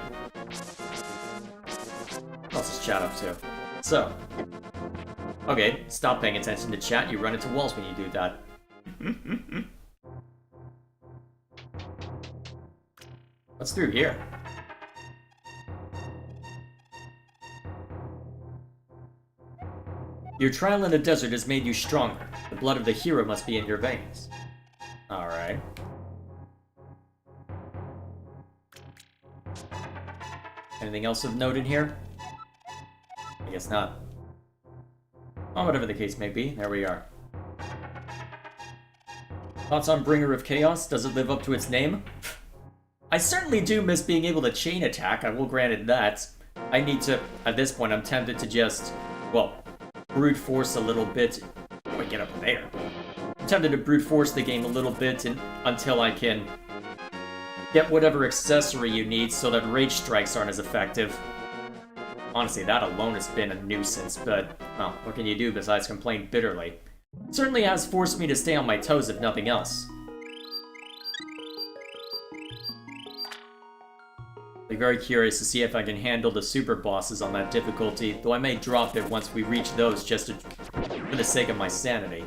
What else is chat up to? So. Okay, stop paying attention to chat, you run into walls when you do that. What's through here? Your trial in the desert has made you stronger. The blood of the hero must be in your veins. Alright. Anything else of note in here? I guess not. Oh, whatever the case may be, there we are. Thoughts on Bringer of Chaos? Does it live up to its name? I certainly do miss being able to chain attack, I will grant it that. I need to, at this point, I'm tempted to just, well, brute force a little bit. Oh, I get up there. I'm tempted to brute force the game a little bit until I can get whatever accessory you need so that rage strikes aren't as effective. Honestly, that alone has been a nuisance, but, well, what can you do besides complain bitterly? It certainly has forced me to stay on my toes if nothing else. I'll be very curious to see if I can handle the super bosses on that difficulty, though I may drop it once we reach those just for the sake of my sanity.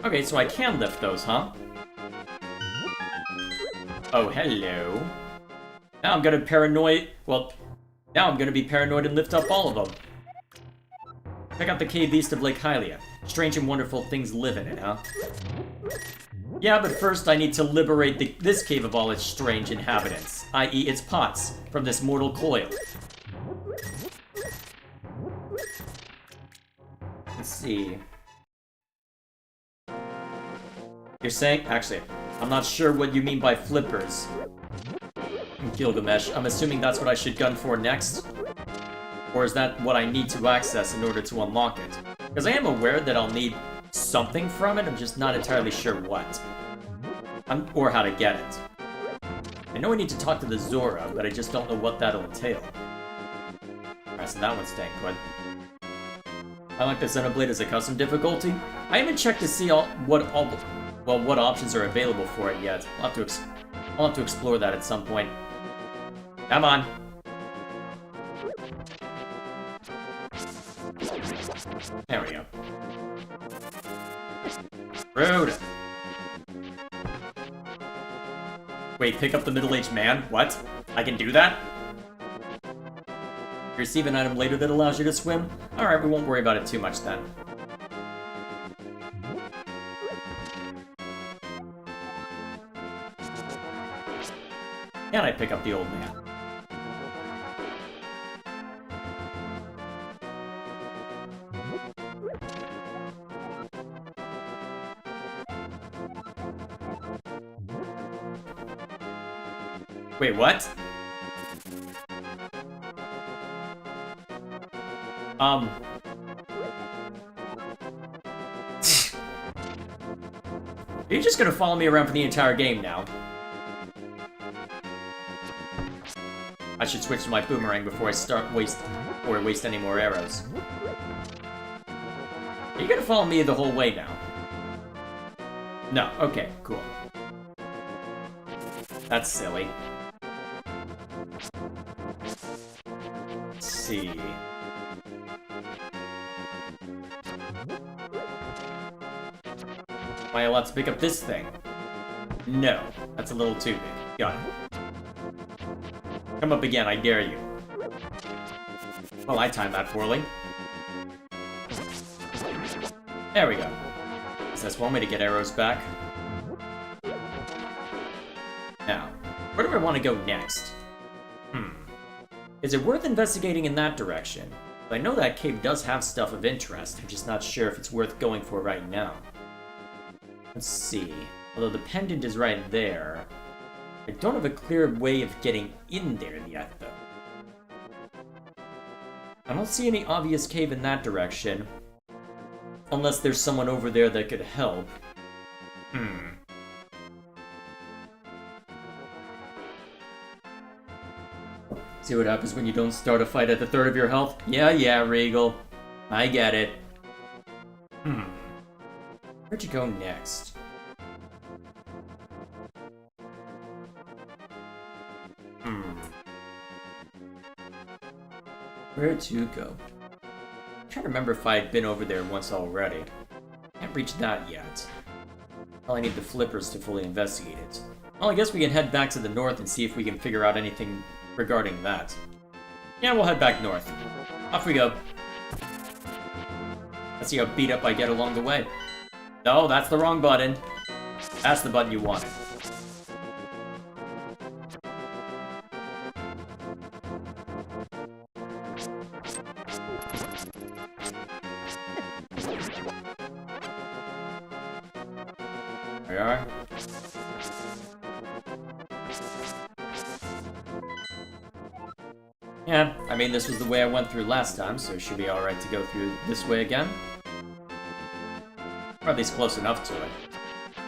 Okay, so I can lift those, huh? Oh, hello. Now I'm gonna paranoid... Well, now I'm gonna be paranoid and lift up all of them. Check out the cave east of Lake Hylia. Strange and wonderful things live in it, huh? Yeah, but first I need to liberate this cave of all its strange inhabitants, i.e. its pots, from this mortal coil. Let's see. You're saying... Actually, I'm not sure what you mean by flippers. Gilgamesh, I'm assuming that's what I should gun for next? Or is that what I need to access in order to unlock it? Because I am aware that I'll need something from it, I'm just not entirely sure what. Or how to get it. I know I need to talk to the Zora, but I just don't know what that'll entail. Alright, so that one's staying put. I like the Xenoblade as a custom difficulty. I haven't checked to see what options are available for it yet. I'll have to explore that at some point. Come on. There we go. Rude. Wait, pick up the middle-aged man? What? I can do that? You receive an item later that allows you to swim? Alright, we won't worry about it too much then. And I pick up the old man. Wait, what? Are you just gonna follow me around for the entire game now? I should switch to my boomerang before I waste any more arrows. Are you gonna follow me the whole way now? No, okay, cool. That's silly. Let's see. Am I allowed to pick up this thing? No, that's a little too big. Got it. Come up again, I dare you. Well, I timed that poorly. There we go. Is this one way to get arrows back? Now, where do I want to go next? Is it worth investigating in that direction? I know that cave does have stuff of interest, I'm just not sure if it's worth going for right now. Let's see. Although the pendant is right there, I don't have a clear way of getting in there yet, though. I don't see any obvious cave in that direction. Unless there's someone over there that could help. See what happens when you don't start a fight at the third of your health? Yeah, Regal. I get it. Where'd you go next? Where to go? I'm trying to remember if I had been over there once already. Can't reach that yet. Well, I need the flippers to fully investigate it. Well, I guess we can head back to the north and see if we can figure out anything regarding that. Yeah, we'll head back north. Off we go. Let's see how beat up I get along the way. No, that's the wrong button. That's the button you wanted. There we are. Yeah, I mean, this was the way I went through last time, so it should be alright to go through this way again. Or at least close enough to it.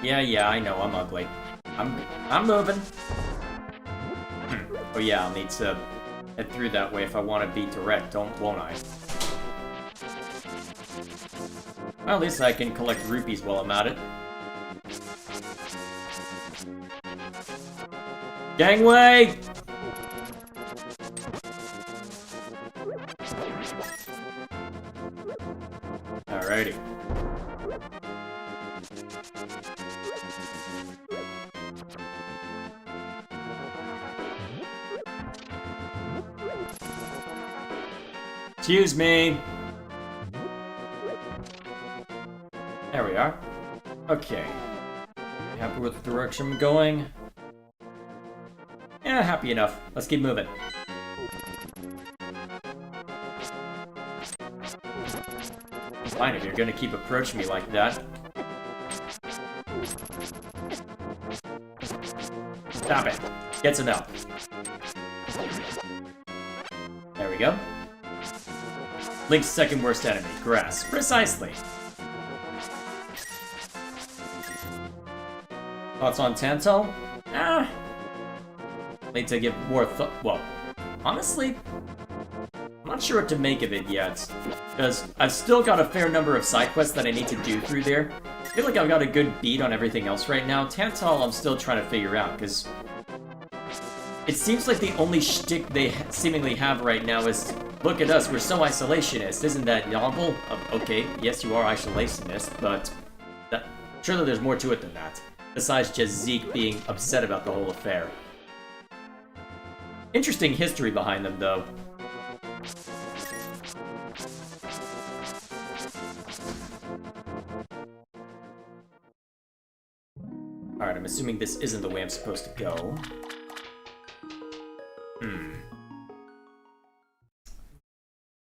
Yeah, I know, I'm ugly. I'm moving. Oh yeah, I'll need to head through that way if I want to beat Tourette, won't I? Well, at least I can collect rupees while I'm at it. Gangway! Alrighty. Excuse me. There we are. Okay. Happy with the direction I'm going? Yeah, happy enough. Let's keep moving. Fine, if you're gonna keep approaching me like that. Stop it. Get some help. There we go. Link's second worst enemy, grass. Precisely. Thoughts on Tantal? Need to give more thought. Well, honestly, I'm not sure what to make of it yet. Because I've still got a fair number of side quests that I need to do through there. I feel like I've got a good beat on everything else right now. Tantal, I'm still trying to figure out, because it seems like the only shtick they seemingly have right now is, look at us, we're so isolationist. Isn't that novel? Okay, yes, you are isolationist, but surely there's more to it than that. Besides just Zeke being upset about the whole affair. Interesting history behind them, though. Alright, I'm assuming this isn't the way I'm supposed to go.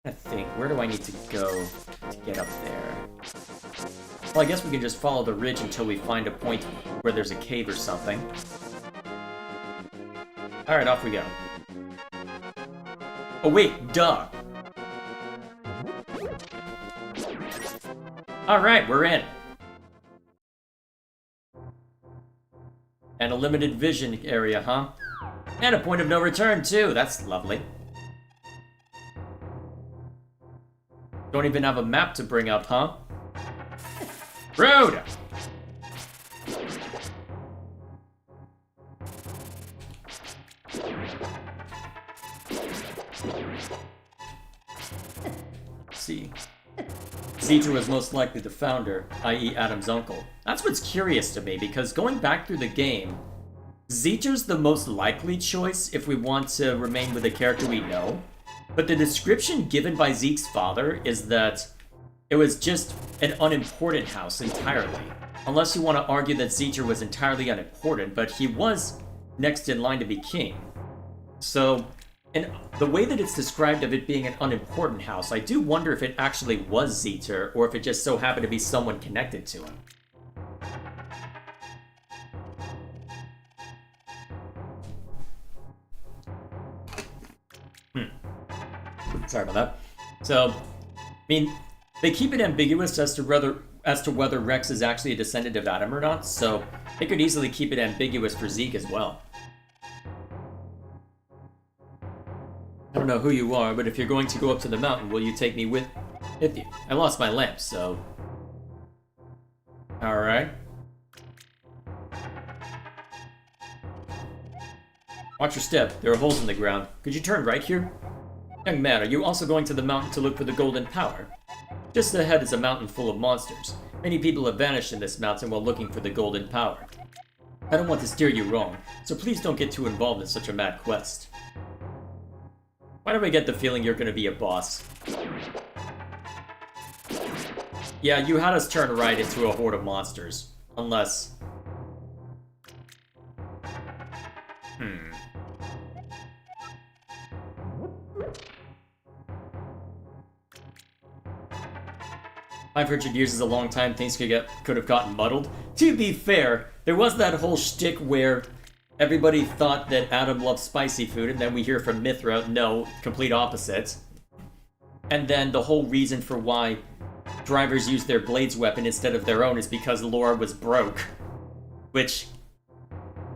I think, where do I need to go to get up there? Well, I guess we can just follow the ridge until we find a point where there's a cave or something. Alright, off we go. Oh wait, duh! Alright, we're in. And a limited vision area, huh? And a point of no return, too. That's lovely. Don't even have a map to bring up, huh? Rude! See. Zetra was most likely the founder, i.e. Adam's uncle. That's what's curious to me, because going back through the game, Zetra's the most likely choice if we want to remain with a character we know. But the description given by Zeke's father is that it was just an unimportant house entirely. Unless you want to argue that Zetra was entirely unimportant, but he was next in line to be king. So, and the way that it's described of it being an unimportant house, I do wonder if it actually was Zetra, or if it just so happened to be someone connected to him. Sorry about that. So, I mean, they keep it ambiguous as to whether Rex is actually a descendant of Adam or not, so they could easily keep it ambiguous for Zeke as well. I don't know who you are, but if you're going to go up to the mountain, will you take me with you? I lost my lamp, so... Alright. Watch your step. There are holes in the ground. Could you turn right here? Young man, are you also going to the mountain to look for the golden power? Just ahead is a mountain full of monsters. Many people have vanished in this mountain while looking for the golden power. I don't want to steer you wrong, so please don't get too involved in such a mad quest. Why do I get the feeling you're gonna be a boss? Yeah, you had us turn right into a horde of monsters. Unless... 500 years is a long time. Things could have gotten muddled. To be fair, there was that whole shtick where everybody thought that Adam loved spicy food, and then we hear from Mithra, no, complete opposite. And then the whole reason for why drivers use their blade's weapon instead of their own is because Laura was broke. Which,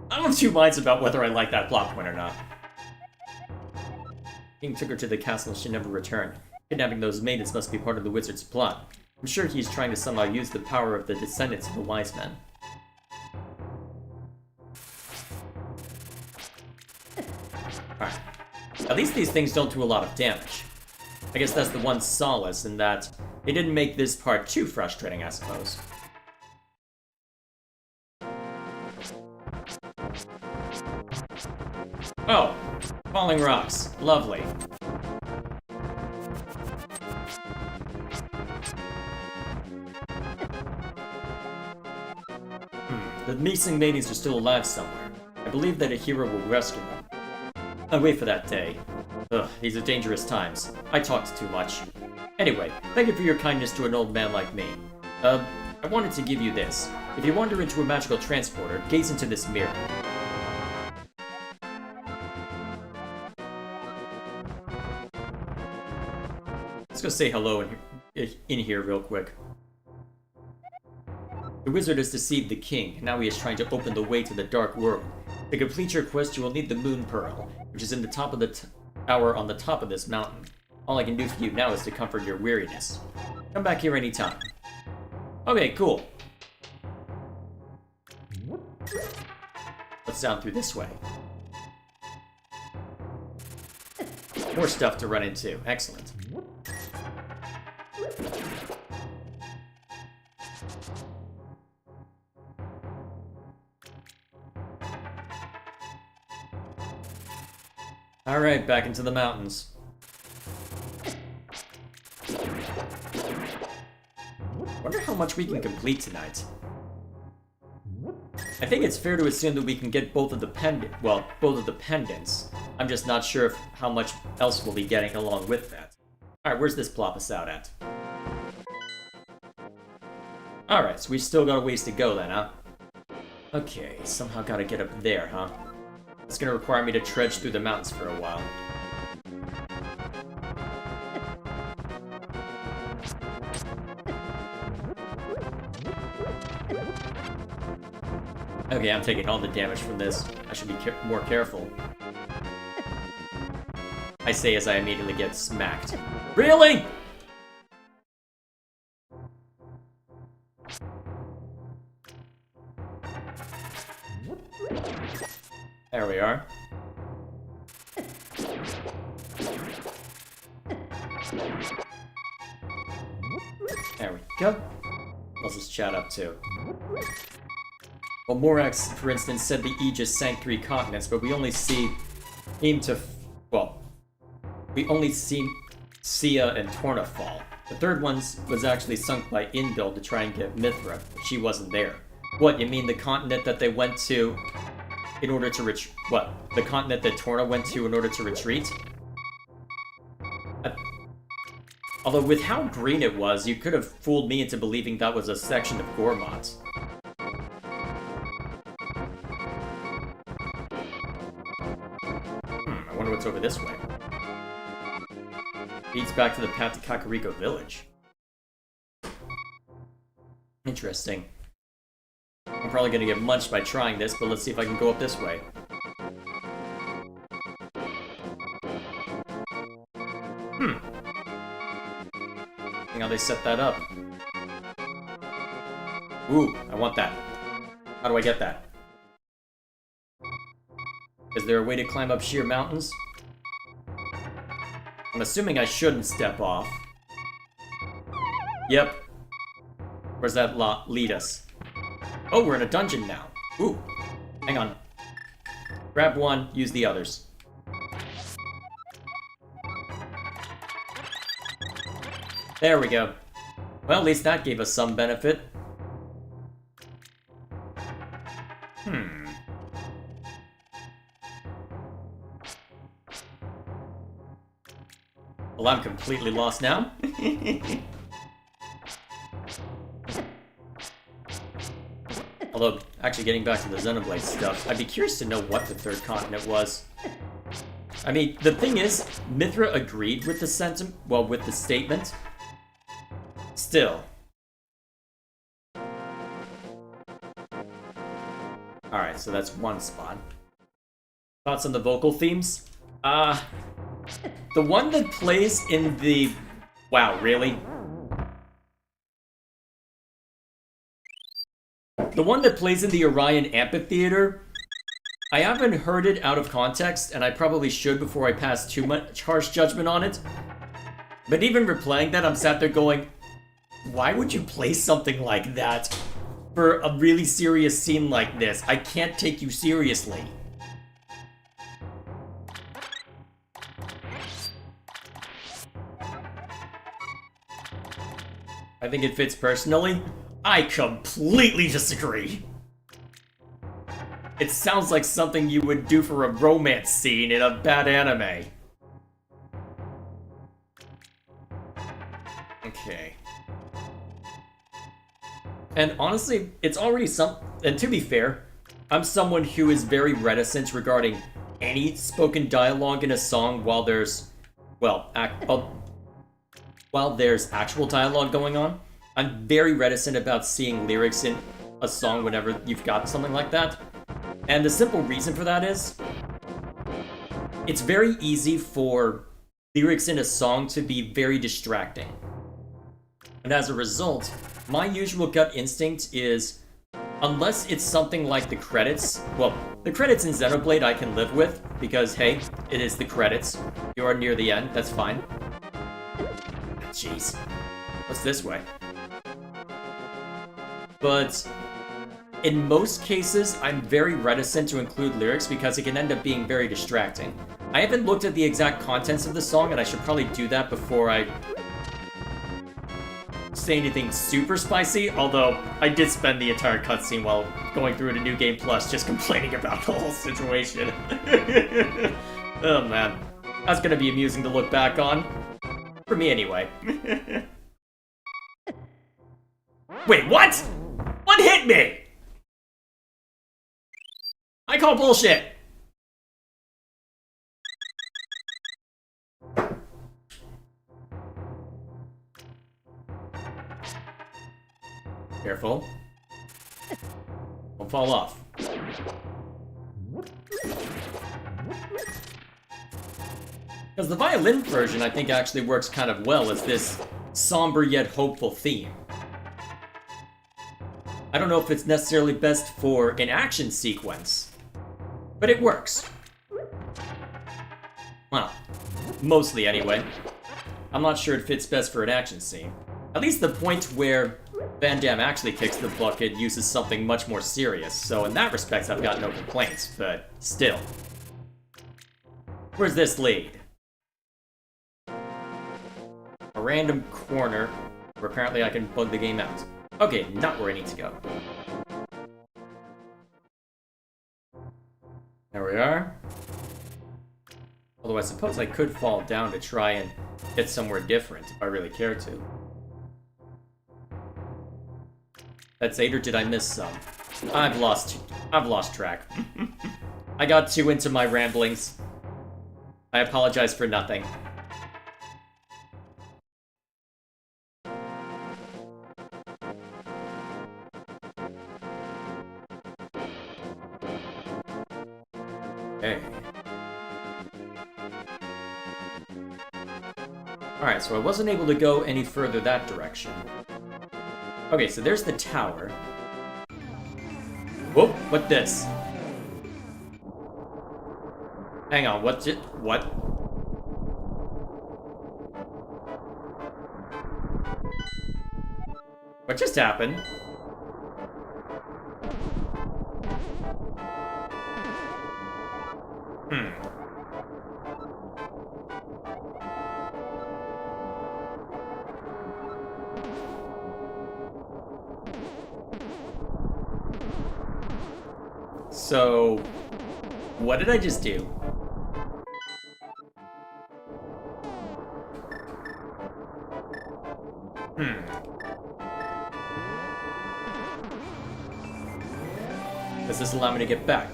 I don't have two minds about whether I like that plot point or not. King took her to the castle and she never returned. Kidnapping those maidens must be part of the wizard's plot. I'm sure he's trying to somehow use the power of the descendants of the wise men. Alright. At least these things don't do a lot of damage. I guess that's the one solace in that they didn't make this part too frustrating, I suppose. Oh, falling rocks. Lovely. The missing maidens are still alive somewhere. I believe that a hero will rescue them. I wait for that day. Ugh, these are dangerous times. I talked too much. Anyway, thank you for your kindness to an old man like me. I wanted to give you this. If you wander into a magical transporter, gaze into this mirror. Let's go say hello in here real quick. The wizard has deceived the king, and now he is trying to open the way to the dark world. To complete your quest, you will need the Moon Pearl, which is in the top of the tower on the top of this mountain. All I can do for you now is to comfort your weariness. Come back here anytime. Okay, cool. Let's down through this way. More stuff to run into. Excellent. Alright, back into the mountains. Wonder how much we can complete tonight. I think it's fair to assume that we can get both of the pendants. I'm just not sure how much else we'll be getting along with that. Alright, where's this plop us out at? Alright, so we still got a ways to go then, huh? Okay, somehow gotta get up there, huh? It's gonna require me to trudge through the mountains for a while. Okay, I'm taking all the damage from this. I should be more careful. I say as I immediately get smacked. Really?! There we are. There we go. What's this chat up to? Well, Morax, for instance, said the Aegis sank 3 continents, but we only see we only see Sia and Torna fall. The third one was actually sunk by Inbil to try and get Mithra, but she wasn't there. What, you mean the continent that they went to in order to the continent that Torna went to in order to retreat? Although with how green it was, you could have fooled me into believing that was a section of Gormont. I wonder what's over this way. Leads back to the path to Kakariko Village. Interesting. I'm probably gonna get munched by trying this, but let's see if I can go up this way. See how they set that up. Ooh, I want that. How do I get that? Is there a way to climb up sheer mountains? I'm assuming I shouldn't step off. Yep. Where's that lead us? Oh, we're in a dungeon now. Ooh. Hang on. Grab one, use the others. There we go. Well, at least that gave us some benefit. Well, I'm completely lost now. Although, actually getting back to the Xenoblade stuff, I'd be curious to know what the third continent was. I mean, the thing is, Mithra agreed with the sentiment, well, with the statement. Still. Alright, so that's one spot. Thoughts on the vocal themes? The one that plays in the... Wow, really? The one that plays in the Orion Amphitheater, I haven't heard it out of context, and I probably should before I pass too much harsh judgment on it. But even replaying that, I'm sat there going, why would you play something like that for a really serious scene like this? I can't take you seriously. I think it fits personally. I completely disagree. It sounds like something you would do for a romance scene in a bad anime. Okay. And honestly, it's already and to be fair, I'm someone who is very reticent regarding any spoken dialogue in a song while there's, well, while there's actual dialogue going on. I'm very reticent about seeing lyrics in a song whenever you've got something like that. And the simple reason for that is, it's very easy for lyrics in a song to be very distracting. And as a result, my usual gut instinct is, unless it's something like the credits, well, the credits in Xenoblade I can live with, because hey, it is the credits. You are near the end, that's fine. Jeez. What's this way? But in most cases, I'm very reticent to include lyrics because it can end up being very distracting. I haven't looked at the exact contents of the song, and I should probably do that before I say anything super spicy, although I did spend the entire cutscene while going through it in New Game Plus just complaining about the whole situation. Oh man. That's gonna be amusing to look back on. For me anyway. Wait, what? What hit me? I call bullshit. Careful. Don't fall off. Because the violin version, I think, actually works kind of well as this somber yet hopeful theme. I don't know if it's necessarily best for an action sequence, but it works. Well, mostly anyway. I'm not sure it fits best for an action scene. At least the point where Van Damme actually kicks the bucket uses something much more serious, so in that respect I've got no complaints, but still. Where's this lead? A random corner where apparently I can bug the game out. Okay, not where I need to go. There we are. Although I suppose I could fall down to try and get somewhere different if I really care to. That's 8, or did I miss some? I've lost track. I got too into my ramblings. I apologize for nothing. Okay. Alright, so I wasn't able to go any further that direction. Okay, so there's the tower. Whoop, what this? Hang on, what's it? What? What just happened? So, what did I just do? Does this allow me to get back?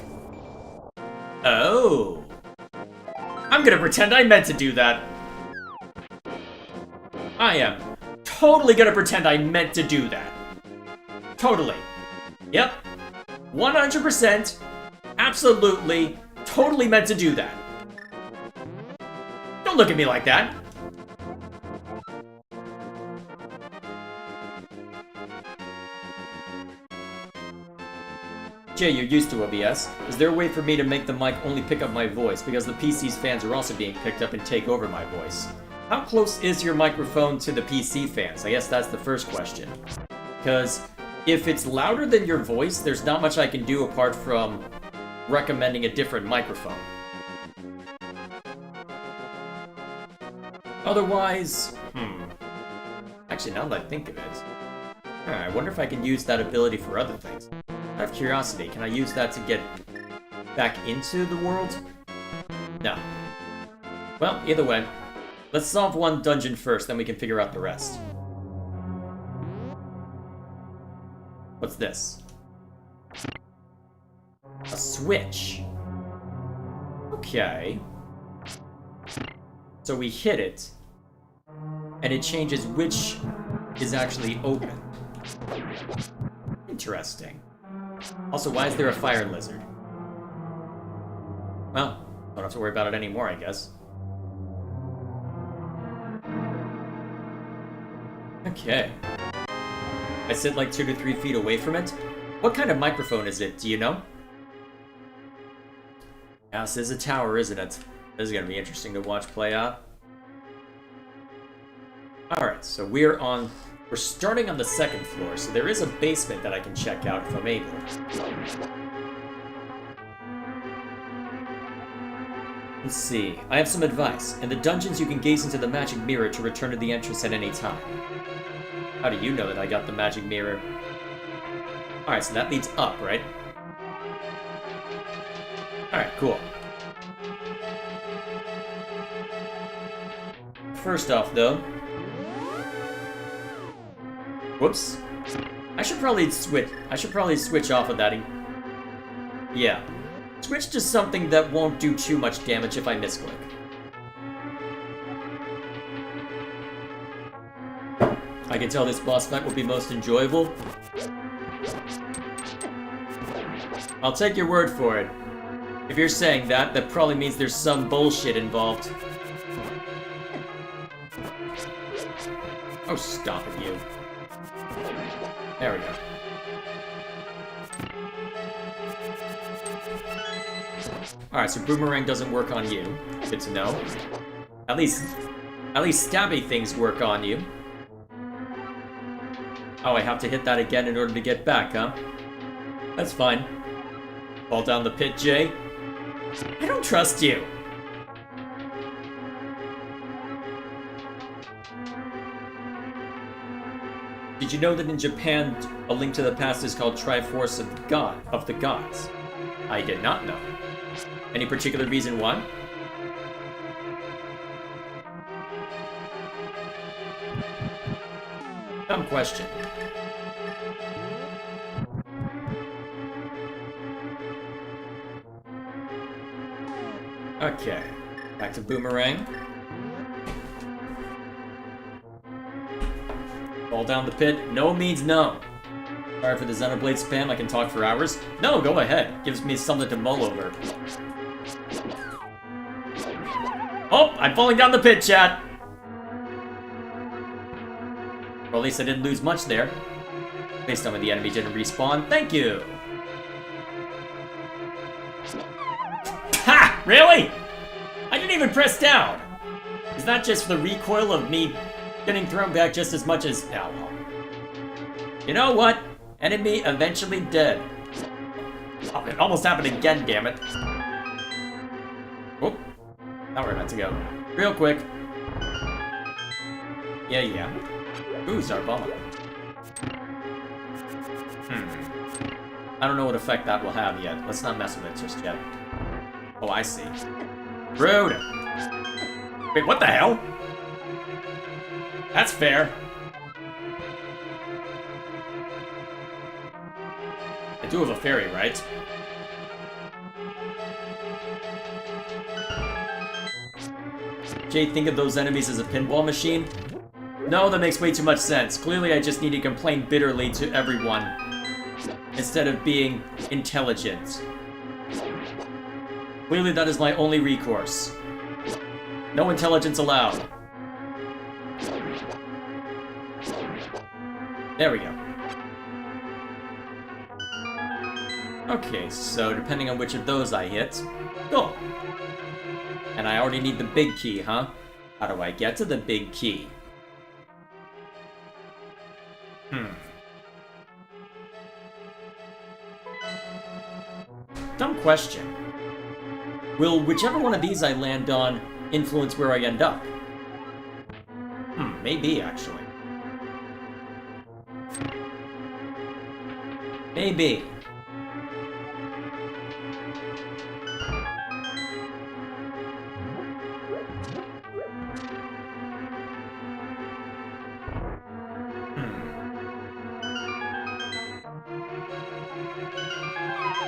Oh. I'm gonna pretend I meant to do that. I am totally gonna pretend I meant to do that. Totally. Yep. 100%. Absolutely. Totally meant to do that. Don't look at me like that. Jay, you're used to OBS. Is there a way for me to make the mic only pick up my voice? Because the PC's fans are also being picked up and take over my voice. How close is your microphone to the PC fans? I guess that's the first question. Because if it's louder than your voice, there's not much I can do apart from recommending a different microphone. Otherwise, actually, now that I think of it, I wonder if I can use that ability for other things. Out of curiosity, can I use that to get back into the world? No. Well, either way, let's solve one dungeon first, then we can figure out the rest. What's this? A switch. Okay. So we hit it, and it changes which is actually open. Interesting. Also, why is there a fire lizard? Well, don't have to worry about it anymore, I guess. Okay. I sit like 2 to 3 feet away from it. What kind of microphone is it, do you know? Yeah, this is a tower, isn't it? This is gonna be interesting to watch play out. Alright, so we're starting on the 2nd floor, so there is a basement that I can check out if I'm able. Let's see. I have some advice. In the dungeons, you can gaze into the magic mirror to return to the entrance at any time. How do you know that I got the magic mirror? Alright, so that leads up, right? Alright, cool. First off, though... Whoops. I should probably switch off of that. Yeah. Switch to something that won't do too much damage if I misclick. I can tell this boss fight will be most enjoyable. I'll take your word for it. If you're saying that, that probably means there's some bullshit involved. Oh, stop it, you. There we go. Alright, so boomerang doesn't work on you. Good to know. At least stabby things work on you. Oh, I have to hit that again in order to get back, huh? That's fine. Fall down the pit, Jay. I don't trust you. Did you know that in Japan, A Link to the Past is called Triforce of the Gods? I did not know. Any particular reason why? Dumb question. Okay, back to boomerang. Fall down the pit. No means no. Sorry for the Xenoblade spam. I can talk for hours. No, go ahead. Gives me something to mull over. Oh, I'm falling down the pit, chat. Well, at least I didn't lose much there. Based on when the enemy didn't respawn. Thank you. Ha! Really? I didn't even press down. Is that just the recoil of me getting thrown back just as much as... Oh, well. You know what? Enemy eventually dead. Oh, it almost happened again, damn it. Whoop. Not where I meant to go. Real quick. Yeah. Ooh, Zarbala. I don't know what effect that will have yet. Let's not mess with it just yet. Oh, I see. Rude! Wait, what the hell? That's fair. I do have a fairy, right? Jay, think of those enemies as a pinball machine? No, that makes way too much sense. Clearly I just need to complain bitterly to everyone, instead of being intelligent. Clearly that is my only recourse. No intelligence allowed. There we go. Okay, so depending on which of those I hit, go. And I already need the big key, huh? How do I get to the big key? Dumb question. Will whichever one of these I land on influence where I end up? Maybe, actually. Maybe.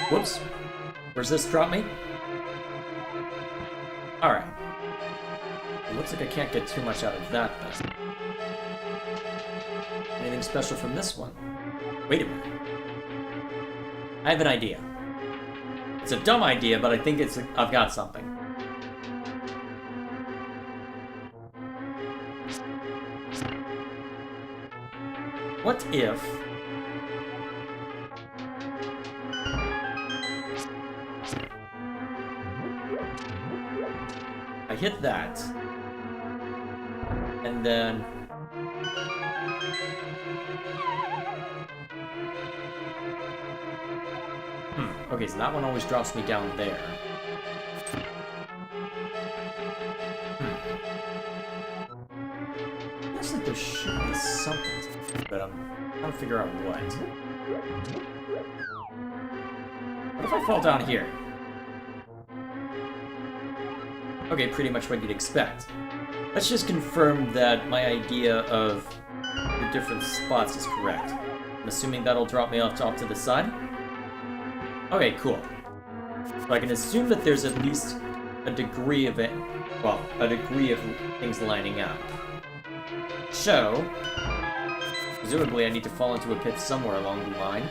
Whoops. Where's this drop me? Alright. It looks like I can't get too much out of that, then. Anything special from this one? Wait a minute. I have an idea. It's a dumb idea, but I think I've got something. What if... I hit that, and then... Okay, so that one always drops me down there. Looks like there should be something, but I'm trying to figure out what. What if I fall down here? Okay, pretty much what you'd expect. Let's just confirm that my idea of the different spots is correct. I'm assuming that'll drop me off to the side. Okay, cool. So I can assume that there's at least a degree of it, well, a degree of things lining up. So, presumably I need to fall into a pit somewhere along the line.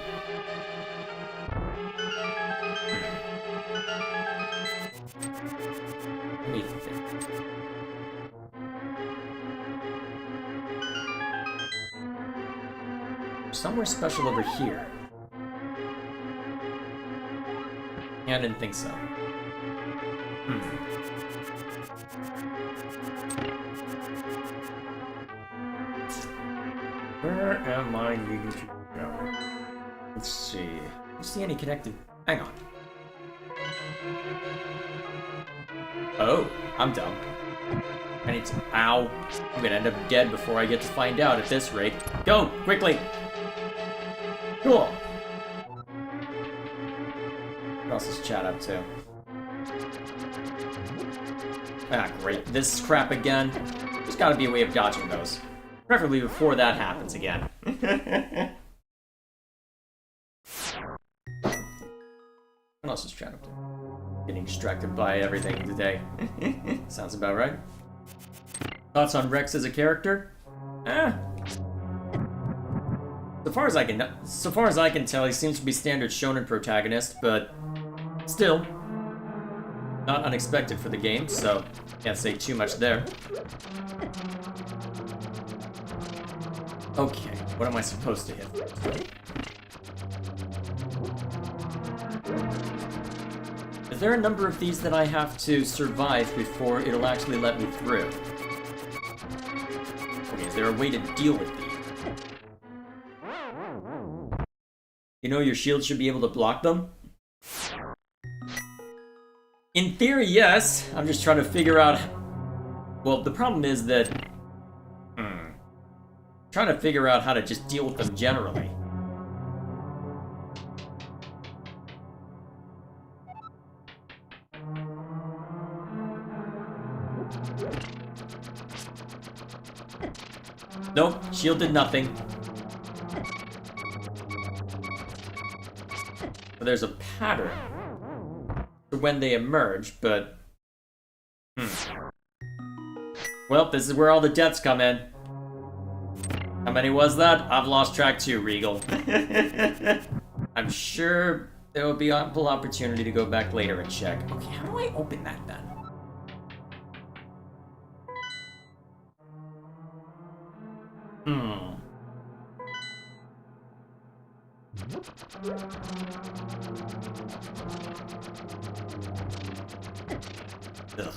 Let me think. Somewhere special over here. Yeah, I didn't think so. Where am I needing to go? Let's see. I don't see any connected... Hang on. Oh, I'm dumb. I need to... Ow. I'm gonna end up dead before I get to find out at this rate. Go! Quickly! Cool! What else is chat up to? Ah, great. This crap again. There's gotta be a way of dodging those. Preferably before that happens again. What else is chat up to? Getting distracted by everything today. Sounds about right. Thoughts on Rex as a character? So far as I can tell, he seems to be standard shonen protagonist, but still, not unexpected for the game, so can't say too much there. Okay, what am I supposed to hit? Is there a number of these that I have to survive before it'll actually let me through? Okay, is there a way to deal with these? You know your shield should be able to block them? In theory, yes. I'm just trying to figure out... Well, the problem is that... trying to figure out how to just deal with them generally. Nope, shield did nothing. There's a pattern to when they emerge, but... Well, this is where all the deaths come in. How many was that? I've lost track too, Regal. I'm sure there will be ample opportunity to go back later and check. Okay, how do I open that then? Ugh.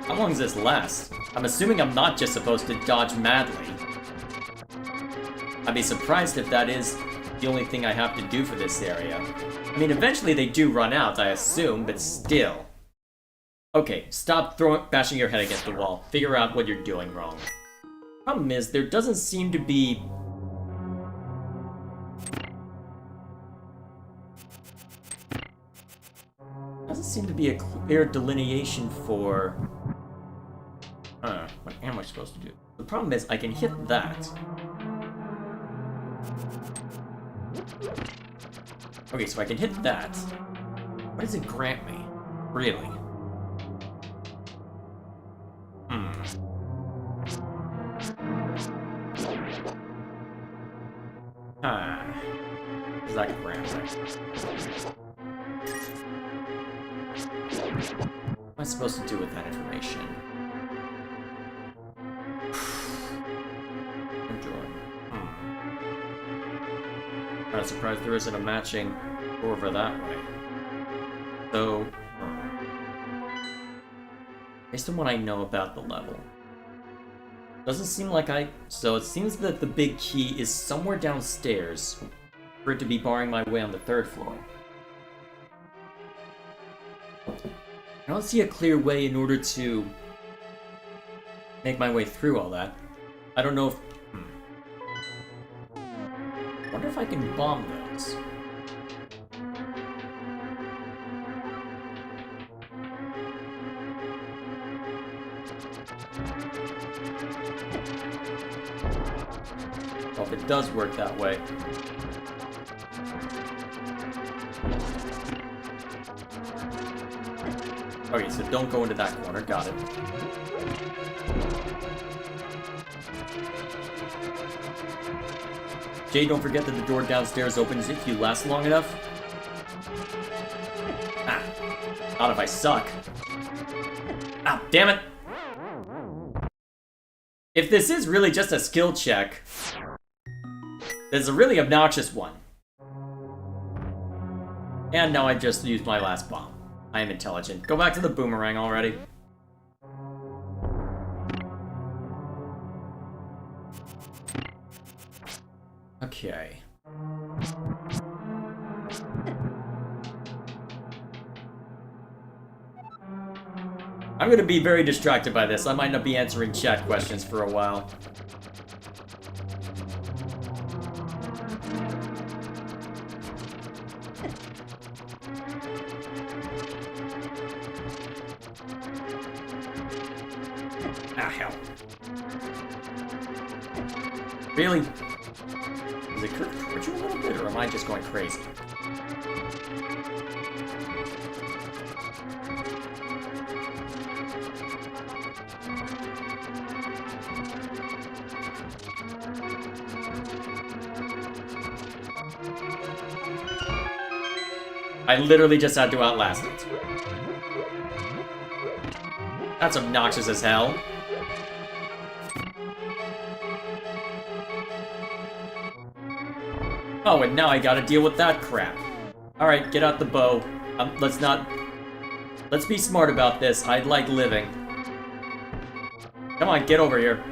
How long does this last? I'm assuming I'm not just supposed to dodge madly. I'd be surprised if that is the only thing I have to do for this area. I mean, eventually they do run out, I assume, but still. Okay, stop bashing your head against the wall. Figure out what you're doing wrong. Problem is, there doesn't seem to be... Doesn't seem to be a clear delineation for... what am I supposed to do? The problem is, I can hit that. Okay, so I can hit that. What does it grant me? Really? What does that grant me? What am I supposed to do with that information? I'm surprised there isn't a matching over that way. So, based on what I know about the level, doesn't seem like So it seems that the big key is somewhere downstairs for it to be barring my way on the 3rd floor. I don't see a clear way in order to make my way through all that. I don't know if... I wonder if I can bomb those. Well, if it does work that way. Okay, so don't go into that corner. Got it. Jay, don't forget that the door downstairs opens if you last long enough. Ah, not if I suck. Ah, damn it! If this is really just a skill check, this is a really obnoxious one. And now I just used my last bomb. I am intelligent. Go back to the boomerang already. Okay. I'm gonna be very distracted by this. I might not be answering chat questions for a while. Ah, hell. Really? Is it curved towards you a little bit, or am I just going crazy? I literally just had to outlast it. That's obnoxious as hell. Oh, and now I gotta deal with that crap. Alright, get out the bow. Let's be smart about this. I like living. Come on, get over here.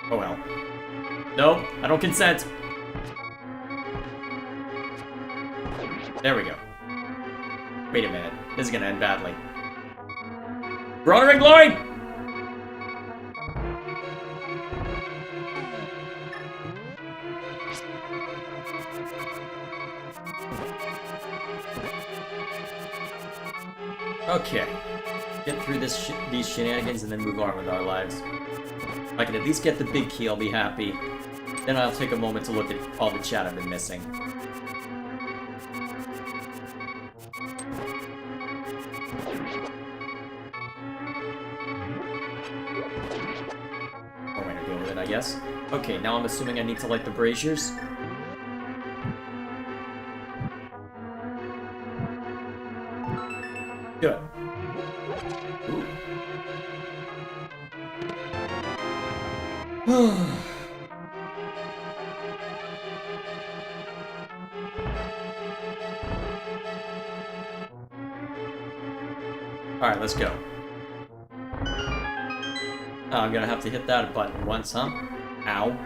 Oh well. No, I don't consent. There we go. Wait a minute. This is gonna end badly. For honor and glory! Okay. Get through these shenanigans and then move on with our lives. If I can at least get the big key, I'll be happy. Then I'll take a moment to look at all the chat I've been missing. One way to go with it, I guess. Okay, now I'm assuming I need to light the braziers. Good. Ooh. Alright, let's go. Oh, I'm gonna have to hit that button once, huh? Ow.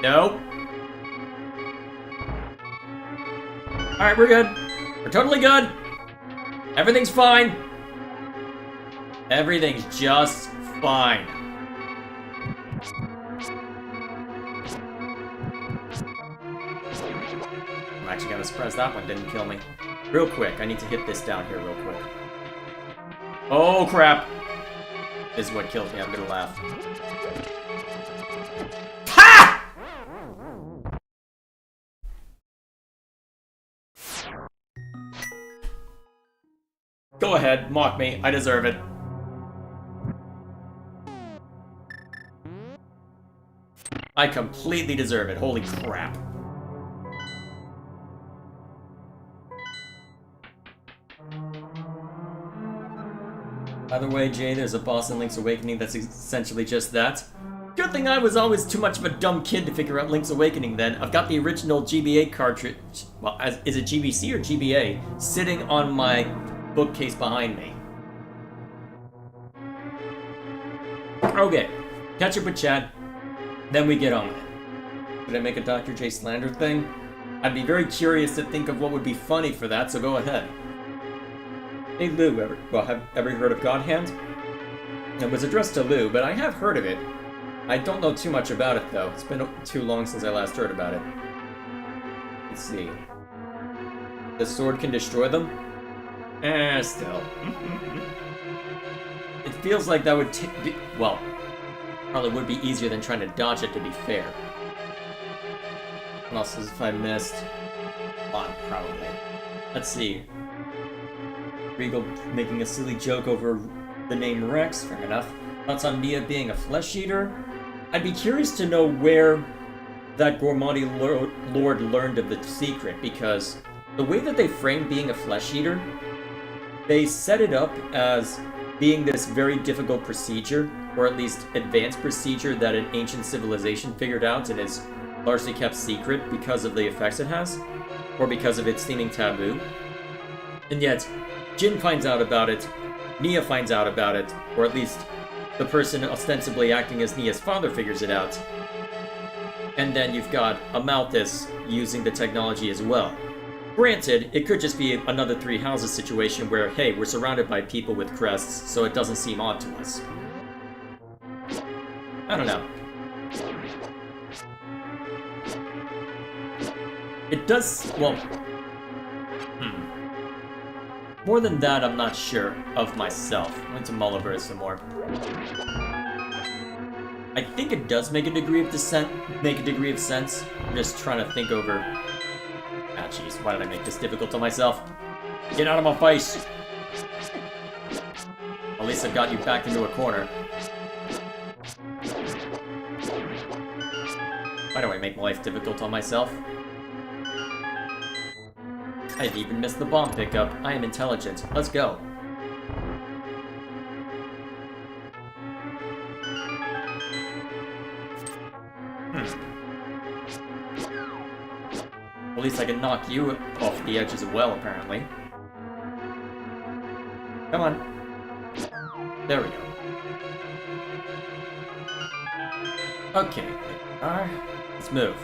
Nope. Alright, we're good. We're totally good. Everything's fine. Everything's just fine. I'm actually kind of surprised that one didn't kill me. Real quick, I need to hit this down here real quick. Oh, crap. This is what kills me. I'm gonna laugh. Ha! Go ahead, mock me. I deserve it. I completely deserve it. Holy crap. By the way, Jay, there's a boss in Link's Awakening that's essentially just that. Good thing I was always too much of a dumb kid to figure out Link's Awakening then. I've got the original GBA cartridge, well, is it GBC or GBA, sitting on my bookcase behind me. Okay, catch up with Chad, then we get on with it. Did I make a Dr. J slander thing? I'd be very curious to think of what would be funny for that, so go ahead. Hey Lou, have ever heard of God Hand? It was addressed to Lou, but I have heard of it. I don't know too much about it though. It's been too long since I last heard about it. Let's see. The sword can destroy them? Still. It feels like that would well, probably would be easier than trying to dodge it, to be fair. What else if I missed? A lot, probably. Let's see. Regal making a silly joke over the name Rex, fair enough. Thoughts on Mia being a flesh eater? I'd be curious to know where that Gormati Lord learned of the secret, because the way that they frame being a flesh eater, they set it up as being this very difficult procedure, or at least advanced procedure that an ancient civilization figured out and is largely kept secret because of the effects it has, or because of its seeming taboo. And yet, Jin finds out about it, Nia finds out about it, or at least the person ostensibly acting as Nia's father figures it out. And then you've got Amalthus using the technology as well. Granted, it could just be another Three Houses situation where, hey, we're surrounded by people with crests, so it doesn't seem odd to us. I don't know. It does, well... More than that, I'm not sure of myself. I'm going to mull over it some more. I think it does make a degree of sense. I'm just trying to think over... Ah, jeez, why did I make this difficult on myself? Get out of my face! At least I've got you backed into a corner. Why do I make life difficult on myself? I didn't even miss the bomb pickup. I am intelligent. Let's go. At least I can knock you off the edge as well, apparently. Come on. There we go. Okay. Alright. Let's move.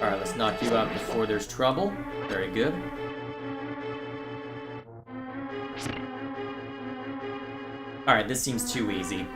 Alright, let's knock you out before there's trouble. Very good. Alright, this seems too easy.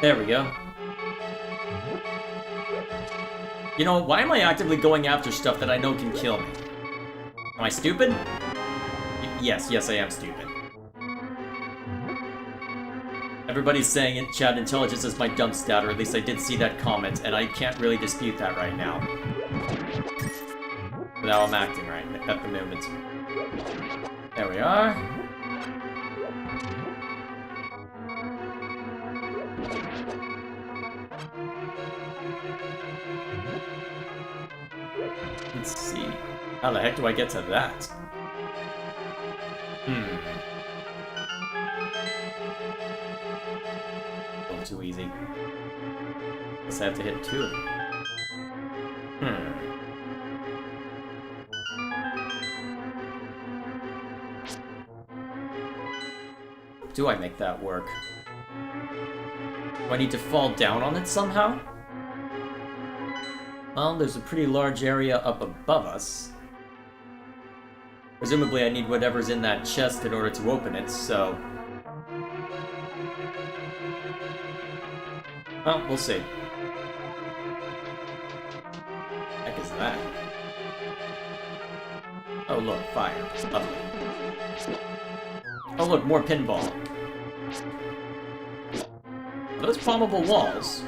There we go. You know, why am I actively going after stuff that I know can kill me? Am I stupid? Yes, I am stupid. Everybody's saying in chat intelligence is my dump stat, or at least I did see that comment, and I can't really dispute that right now. But how I'm acting right at the moment. There we are. Let's see. How the heck do I get to that? A little too easy. Guess I have to hit 2 of them. Do I make that work? Do I need to fall down on it somehow? Well, there's a pretty large area up above us. Presumably I need whatever's in that chest in order to open it, so... Well, we'll see. What the heck is that? Oh look, fire. Lovely. Oh look, more pinball. Are those bombable walls?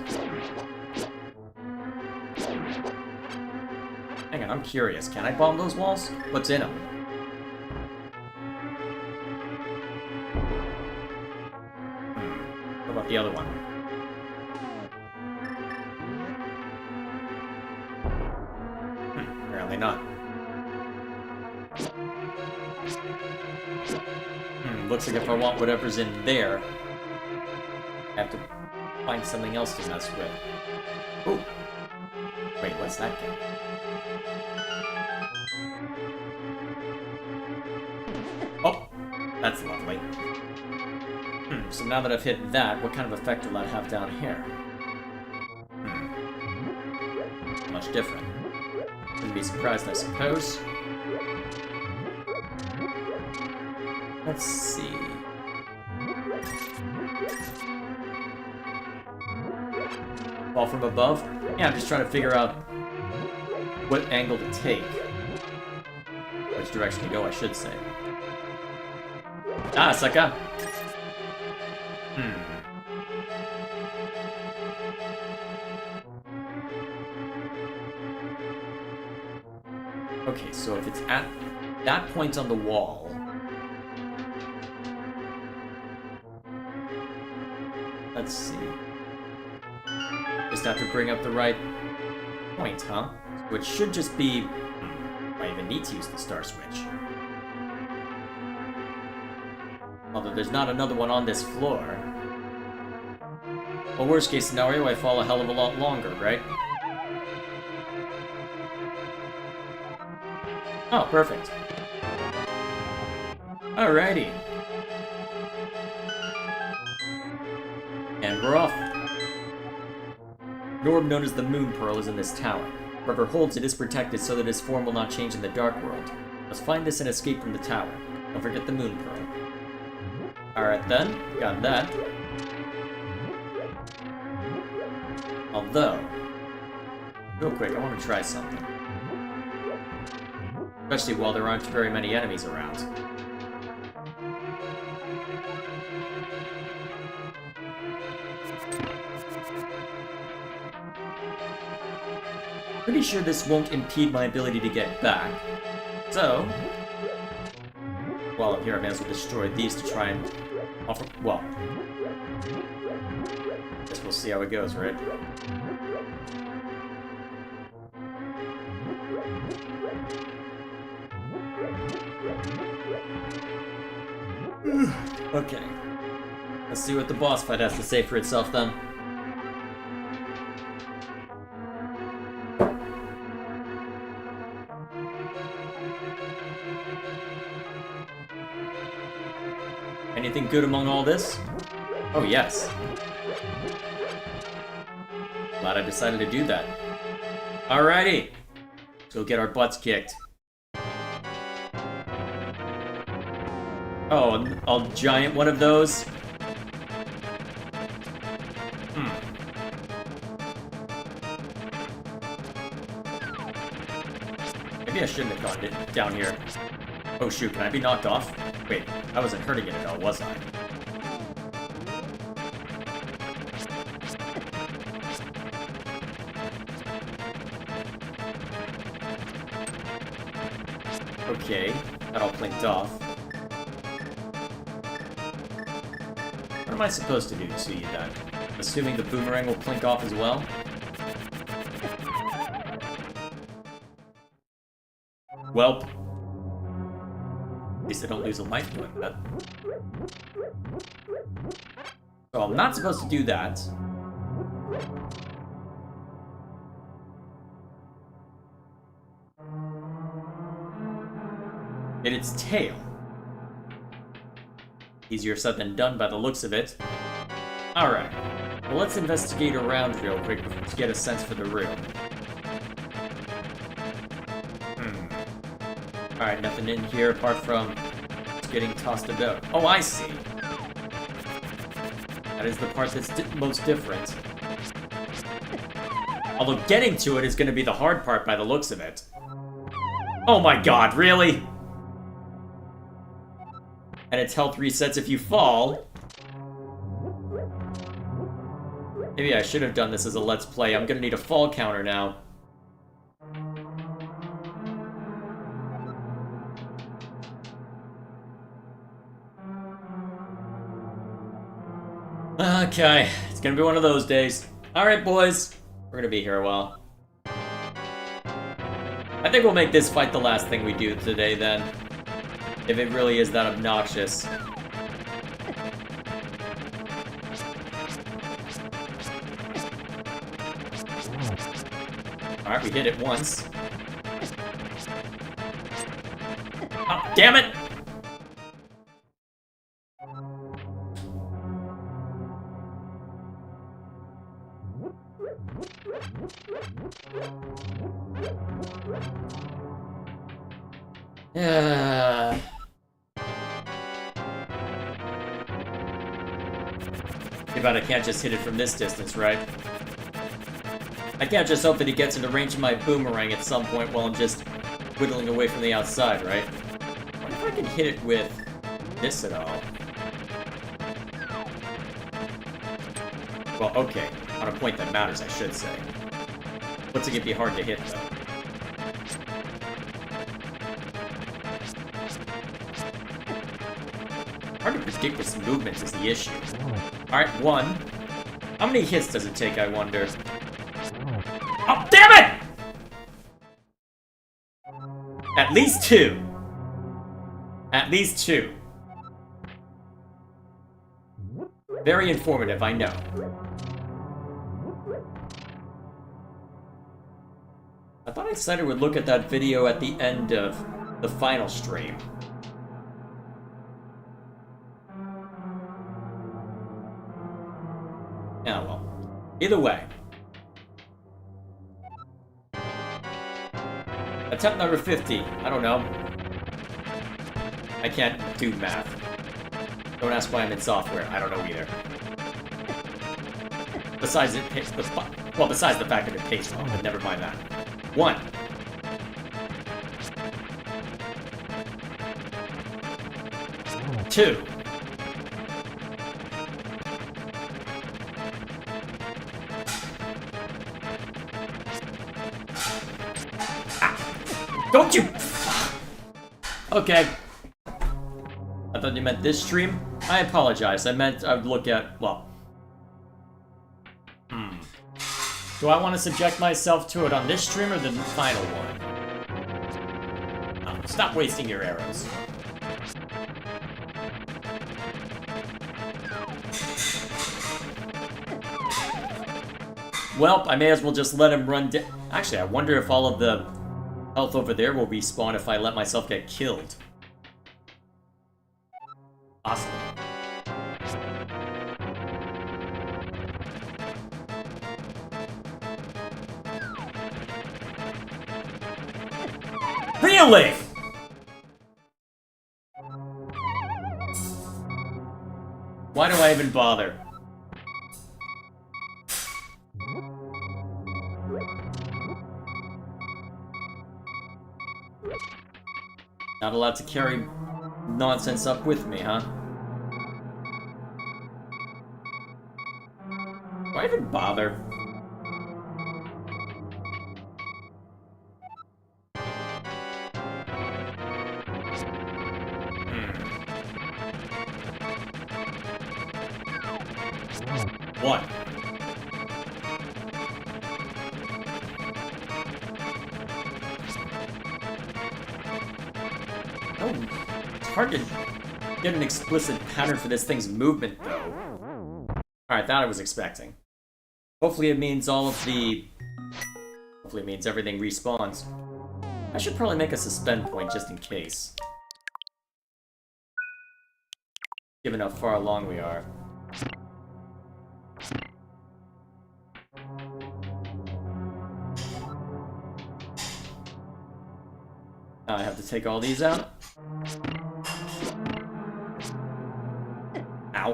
Hang on, I'm curious. Can I bomb those walls? What's in them? What about the other one? Apparently not. Looks like if I want whatever's in there, I have to find something else to mess with. Ooh. Wait, what's that thing? Oh, that's lovely. So now that I've hit that, what kind of effect will that have down here? Much different. Wouldn't be surprised, I suppose. Let's see. Fall from above? Yeah, I'm just trying to figure out what angle to take. Which direction to go, I should say. Ah, sucker! Okay, so if it's at that point on the wall... Let's see. Just have to bring up the right point, huh? Which should just be... I even need to use the star switch. Although there's not another one on this floor. Well, worst case scenario, I fall a hell of a lot longer, right? Oh, perfect. Alrighty. And we're off. An orb known as the Moon Pearl is in this tower. Whoever holds it is protected so that its form will not change in the Dark World. Let's find this and escape from the tower. Don't forget the Moon Pearl. Alright then, got that. Although, real quick, I want to try something. Especially while there aren't very many enemies around. Pretty sure this won't impede my ability to get back. So, while I'm here, I may as well destroy these to try and offer... Well, guess we'll see how it goes, right? Okay. Let's see what the boss fight has to say for itself, then. Anything good among all this? Oh, yes. Glad I decided to do that. Alrighty! Let's go get our butts kicked. Oh, a giant one of those? Maybe I shouldn't have gone down here. Oh shoot, can I be knocked off? Wait, I wasn't hurting it at all, was I? Okay, that all blinked off. What am I supposed to do to you then? Assuming the boomerang will blink off as well? Welp. At least I don't lose a life doing that. So I'm not supposed to do that. Hit its tail. Easier said than done by the looks of it. Alright. Well, let's investigate around real quick to get a sense for the room. Alright, nothing in here apart from getting tossed about. Oh, I see. That is the part that's most different. Although getting to it is going to be the hard part by the looks of it. Oh my god, really? And its health resets if you fall. Maybe I should have done this as a Let's Play. I'm gonna need a fall counter now. Okay, it's gonna be one of those days. Alright, boys. We're gonna be here a while. I think we'll make this fight the last thing we do today, then. If it really is that obnoxious. Alright, we hit it once. Oh, damn it! Yeah. Too bad I can't just hit it from this distance, right? I can't just hope that he gets into range of my boomerang at some point while I'm just whittling away from the outside, right? I wonder if I can hit it with this at all. Well, okay. On a point that matters, I should say. Looks like it'd be hard to hit, though. Hard to predict its movements is the issue. Alright, one. How many hits does it take, I wonder? Oh, damn it! At least two. At least two. Very informative, I know. I thought I said I would look at that video at the end of the final stream. Yeah, well. Either way. Attempt number 50. I don't know. I can't do math. Don't ask why I'm in software. I don't know either. Besides it pays, well, besides the fact that it pays well, but never mind that. 1. Two. Don't you... Okay. I thought you meant this stream? I apologize. I meant I would look at... well... Do I want to subject myself to it on this stream or the final one? Oh, stop wasting your arrows. Well, I may as well just let him run down. Actually, I wonder if all of the health over there will respawn if I let myself get killed. Awesome. Really? Why do I even bother? Not allowed to carry nonsense up with me, huh? Why even bother? What? Oh, it's hard to get an explicit pattern for this thing's movement, though. Alright, that I was expecting. Hopefully it means all of the... Hopefully it means everything respawns. I should probably make a suspend point just in case. Given how far along we are. Now I have to take all these out. Ow.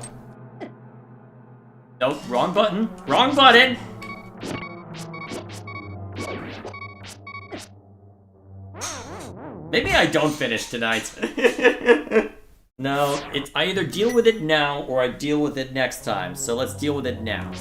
Nope, wrong button. Wrong button! Maybe I don't finish tonight. No, I either deal with it now or I deal with it next time. So let's deal with it now.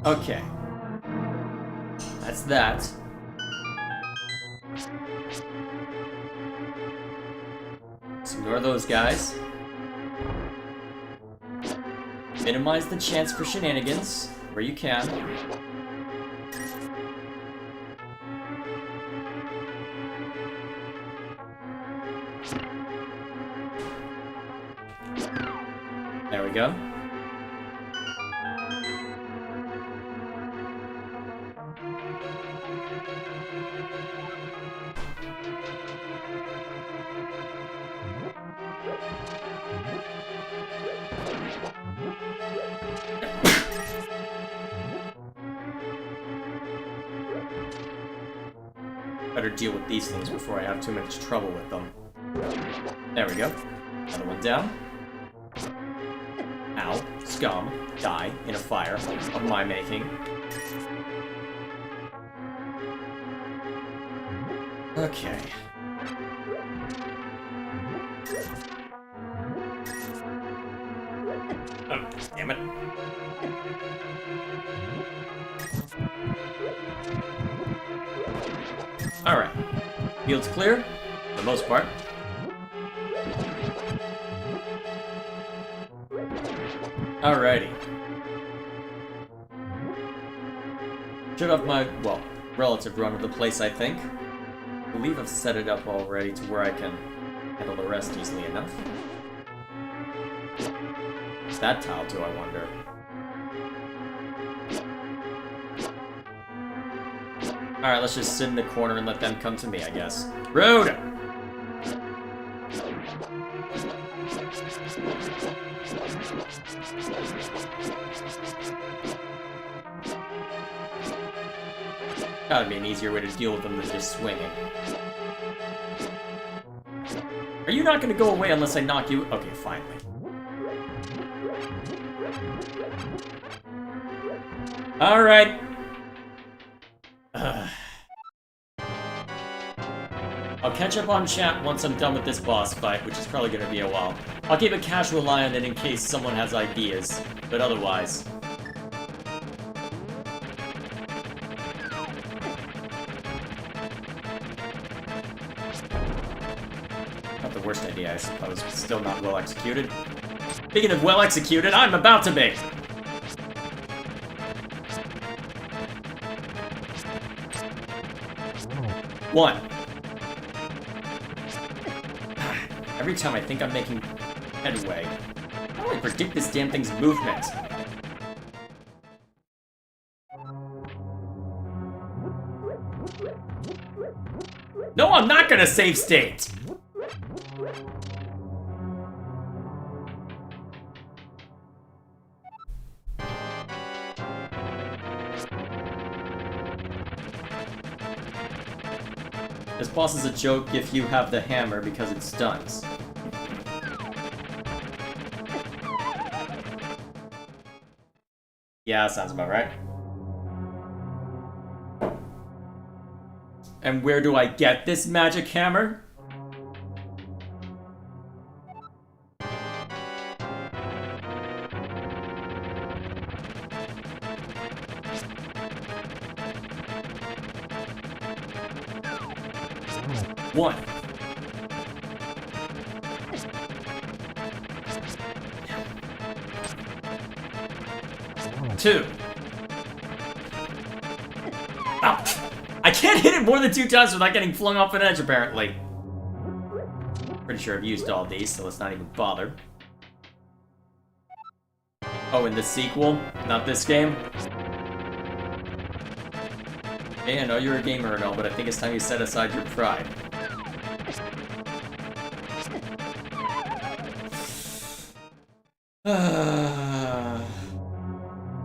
Okay. That's that. Let's ignore those guys. Minimize the chance for shenanigans where you can. There we go. Better deal with these things before I have too much trouble with them. There we go. Another one down. Ow. Scum. Die in a fire of my making. Okay. Oh, damn it. Alright. Field's clear, for the most part. Alrighty. Should have my, well, relative run of the place, I think. I believe I've set it up already to where I can handle the rest easily enough. What's that tile do, I wonder? Alright, let's just sit in the corner and let them come to me, I guess. Rude! Gotta be an easier way to deal with them than just swinging. Are you not gonna go away unless I knock you? Okay, finally. Alright. I'll catch up on chat once I'm done with this boss fight, which is probably gonna be a while. I'll keep a casual eye on it in case someone has ideas, but otherwise... Not the worst idea, I suppose, but still not well executed. Speaking of well executed, I'm about to be! One. Every time I think I'm making headway, how do I predict this damn thing's movement? No, I'm not gonna save state! This boss is a joke if you have the hammer because it stuns. Yeah, that sounds about right. And where do I get this magic hammer? One. Two. Ouch. I can't hit it more than 2 times without getting flung off an edge, apparently. Pretty sure I've used all these, so let's not even bother. Oh, and the sequel? Not this game? Hey, I know you're a gamer and all, but I think it's time you set aside your pride.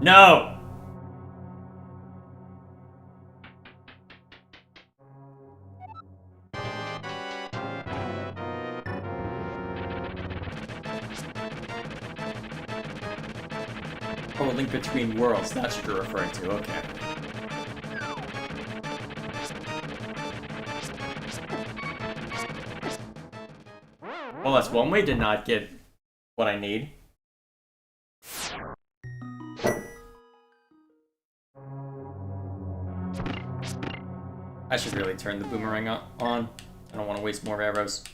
No! Oh, a link between worlds, that's what you're referring to, okay. Well, that's one way to not get what I need. I should really turn the boomerang on. I don't want to waste more arrows.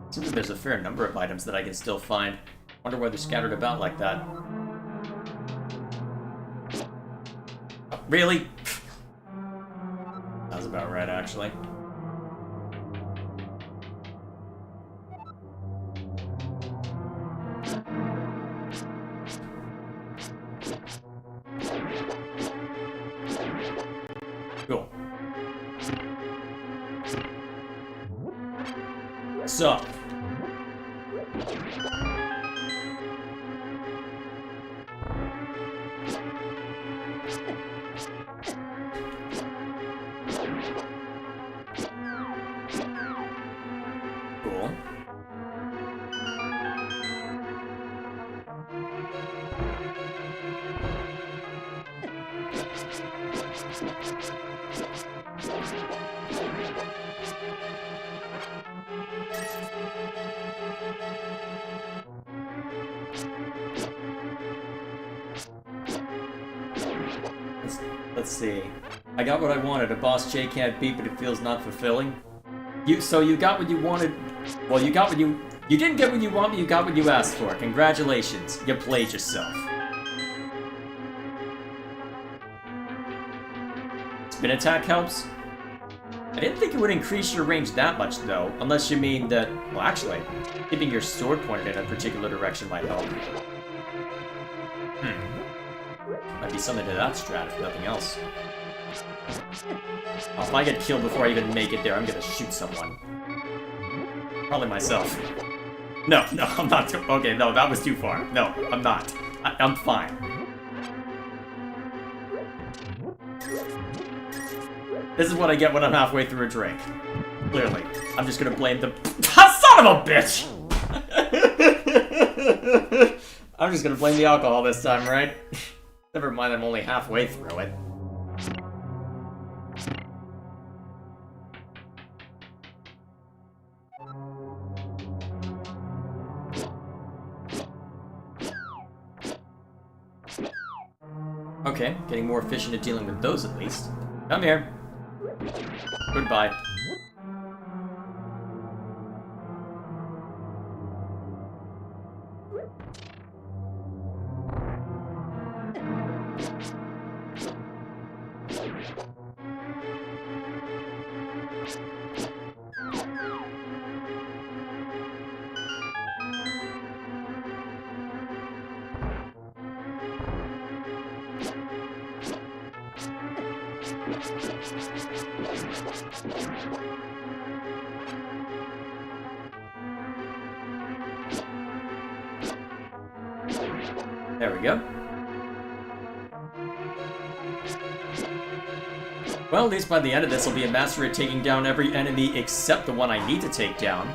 Seems like there's a fair number of items that I can still find. Wonder why they're scattered about like that. Oh, really? That was about right, actually. Cool. So. Cool. Let's see. I got what I wanted. A boss Jay can't beat, but it feels not fulfilling. So you got what you wanted. Well, you got what you didn't get what you want, but you got what you asked for. Congratulations. You played yourself. Spin attack helps? I didn't think it would increase your range that much, though. Unless you mean that... Well, actually, keeping your sword pointed in a particular direction might help. Might be something to that strat, if nothing else. Oh, if I get killed before I even make it there, I'm gonna shoot someone. Probably myself. No, I'm not. Okay, no, that was too far. No, I'm not. I'm fine. This is what I get when I'm halfway through a drink. Clearly. I'm just gonna blame the... Son of a bitch! I'm just gonna blame the alcohol this time, right? Never mind, I'm only halfway through it. Okay, getting more efficient at dealing with those at least. Come here. Goodbye. There we go. Well, at least by the end of this, I'll be a master at taking down every enemy except the one I need to take down.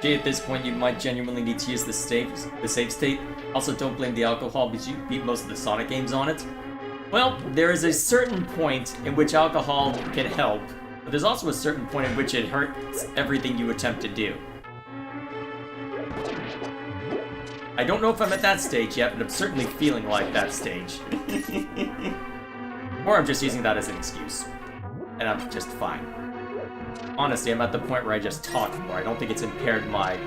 Gee, at this point, you might genuinely need to use the save state. Also, don't blame the alcohol because you beat most of the Sonic games on it. Well, there is a certain point in which alcohol can help, but there's also a certain point in which it hurts everything you attempt to do. I don't know if I'm at that stage yet, but I'm certainly feeling like that stage. Or I'm just using that as an excuse. And I'm just fine. Honestly, I'm at the point where I just talk more. I don't think it's impaired my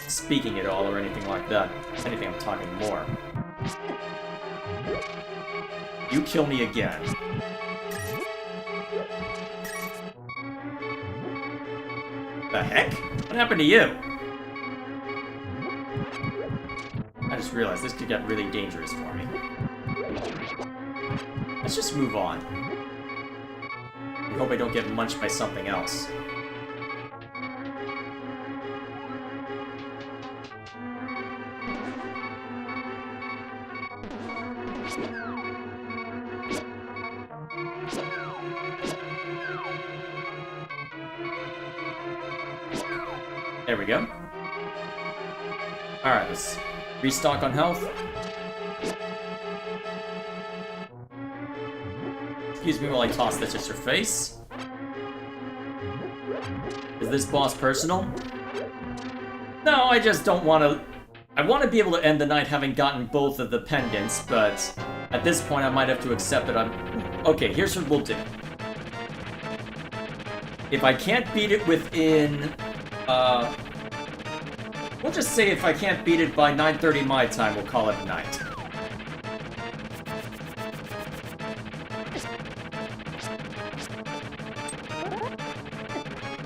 speaking at all or anything like that. If anything, I'm talking more. You kill me again. The heck? What happened to you? I just realized this could get really dangerous for me. Let's just move on. I hope I don't get munched by something else. There we go. Alright, let's restock on health. Excuse me while I toss this at your face. Is this boss personal? No, I just don't want to... I want to be able to end the night having gotten both of the pendants, but at this point I might have to accept that I'm... Okay, here's what we'll do. If I can't beat it within... We'll just say if I can't beat it by 9:30 my time, we'll call it a night.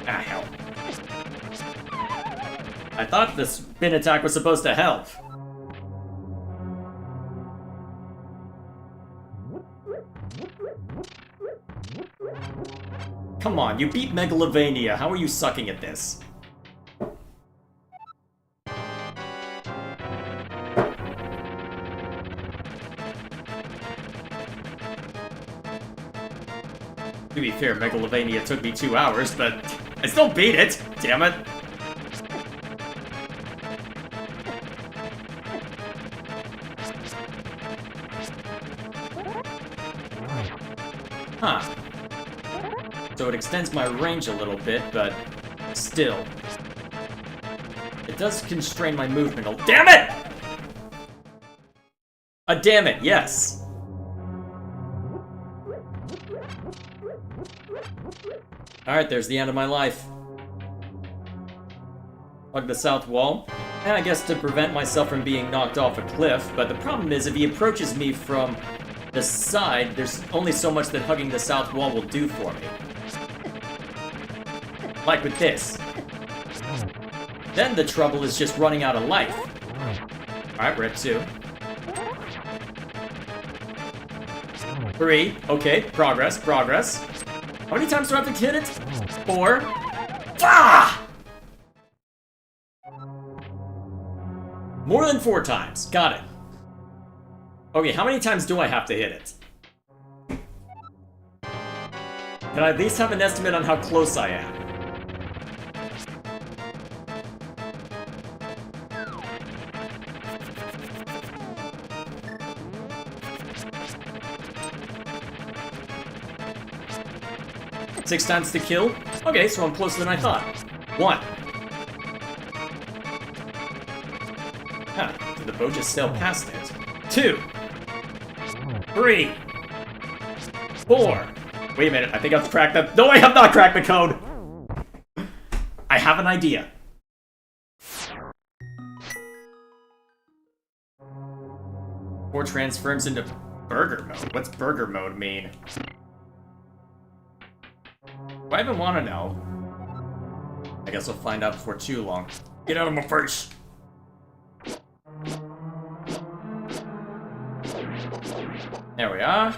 Ah, hell. I thought the spin attack was supposed to help. Come on, you beat Megalovania. How are you sucking at this? To be fair, Megalovania took me 2 hours, but I still beat it! Damn it! Huh. So it extends my range a little bit, but still. It does constrain my movement. Oh, damn it! Damn it, yes! Alright, there's the end of my life. Hug the south wall. And I guess to prevent myself from being knocked off a cliff, but the problem is if he approaches me from the side, there's only so much that hugging the south wall will do for me. Like with this. Then the trouble is just running out of life. Alright, we're at 2. 3. Okay, progress, progress. How many times do I have to hit it? 4. Ah! More than 4 times. Got it. Okay, how many times do I have to hit it? Can I at least have an estimate on how close I am? Six times to kill? Okay, so I'm closer than I thought. 1. Huh, did the boat just sail past it? 2. 3. 4. Wait a minute, I think I've cracked the... No, I have not cracked the code! I have an idea. Or transforms into burger mode. What's burger mode mean? Do I even want to know? I guess we'll find out before too long. Get out of my face! There we are.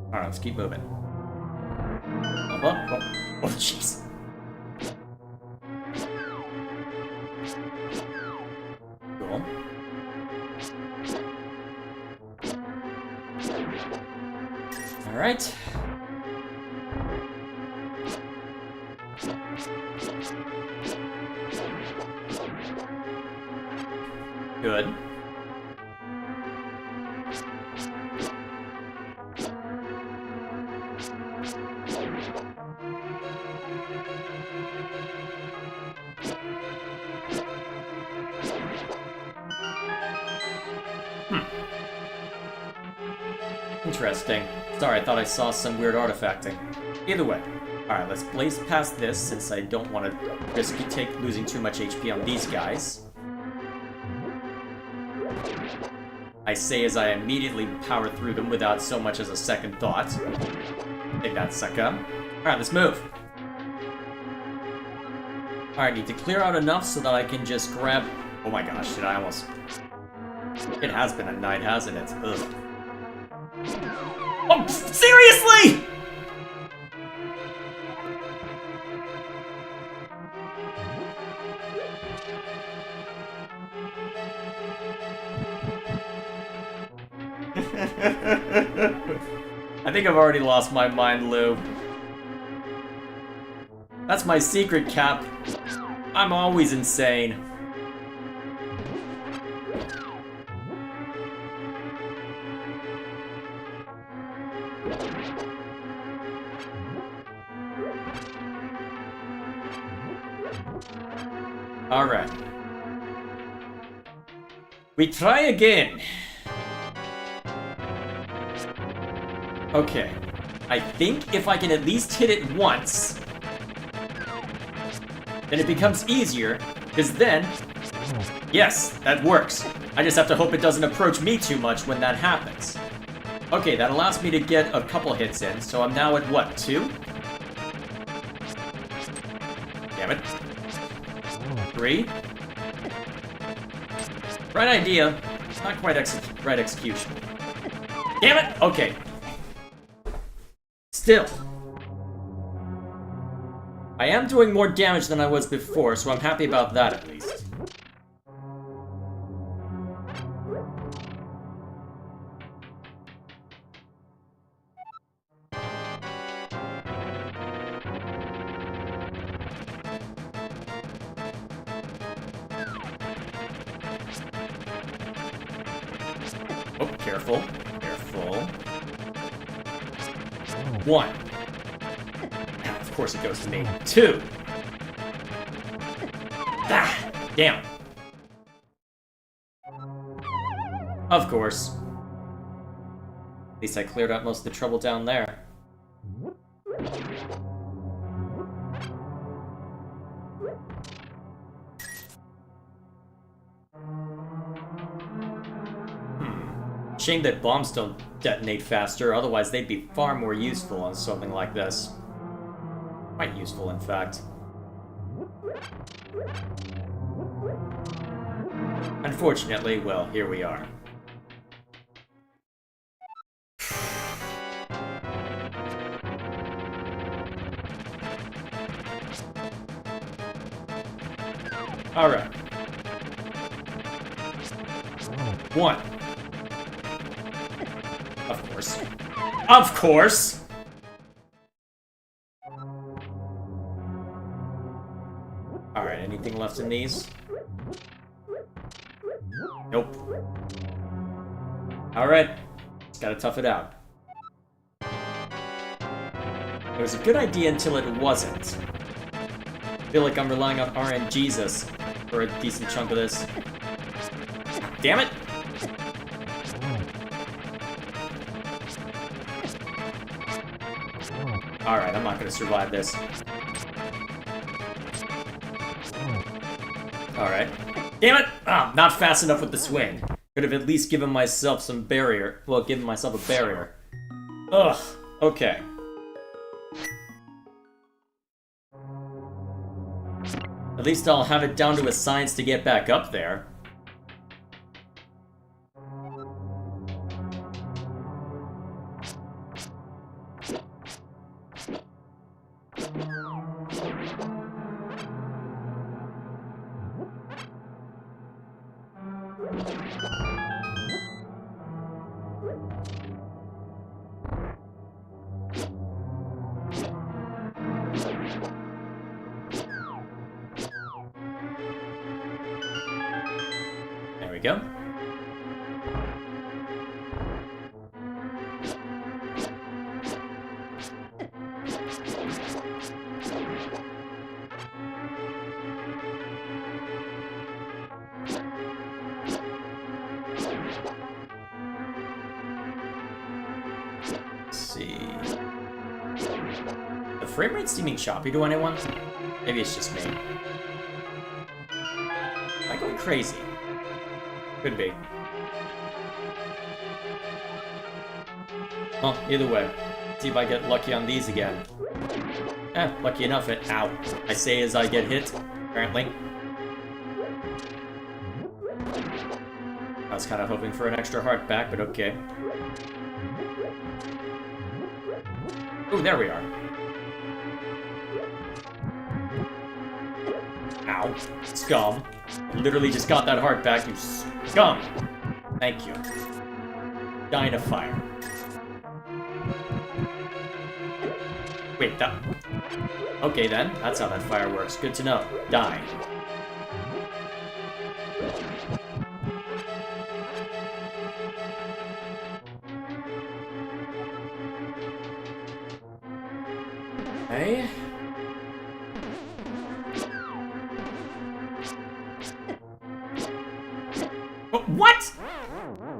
Alright, let's keep moving. Oh, jeez. Cool. Alright. Good. Interesting. Sorry, I thought I saw some weird artifacting. Either way. Alright, let's blaze past this since I don't want to risk losing too much HP on these guys. I say as I immediately power through them without so much as a second thought. Take that, sucker. Alright, let's move. Alright, need to clear out enough so that I can just grab... Oh my gosh, did I almost... It has been a night, hasn't it? Ugh. Oh, seriously?! I think I've already lost my mind, Lou. That's my secret, Cap. I'm always insane. Alright. We try again. Okay. I think if I can at least hit it once, then it becomes easier, because then... Yes, that works. I just have to hope it doesn't approach me too much when that happens. Okay, that allows me to get a couple hits in, so I'm now at what, 2? Damn it. 3. Right idea, not quite right execution. Damn it! Okay. Still. I am doing more damage than I was before, so I'm happy about that at least. Oh, careful. Careful. 1. Of course it goes to me. 2. Ah, damn. Of course. At least I cleared out most of the trouble down there. Shame that bombs don't detonate faster, otherwise they'd be far more useful on something like this. Quite useful, in fact. Unfortunately, well, here we are. Alright. 1. Of course. Of course! Alright, anything left in these? Nope. Alright. Just gotta tough it out. It was a good idea until it wasn't. I feel like I'm relying on RNGesus for a decent chunk of this. Damn it! Alright, I'm not gonna survive this. Alright. Damn it! Ah, not fast enough with the swing. Could have at least given myself some barrier. Well, given myself a barrier. Ugh. Okay. At least I'll have it down to a science to get back up there. There we go. Let's see. The frame rate's seeming choppy to anyone? Maybe it's just me. Am I going crazy? Could be. Well, either way. See if I get lucky on these again. Lucky enough it. Ow. I say as I get hit, apparently. I was kind of hoping for an extra heart back, but okay. Oh, there we are. Ow. Scum. I literally just got that heart back, you scum. Thank you. Dying of fire. Wait, that... Okay then, that's how that fire works. Good to know. Die. Okay. What?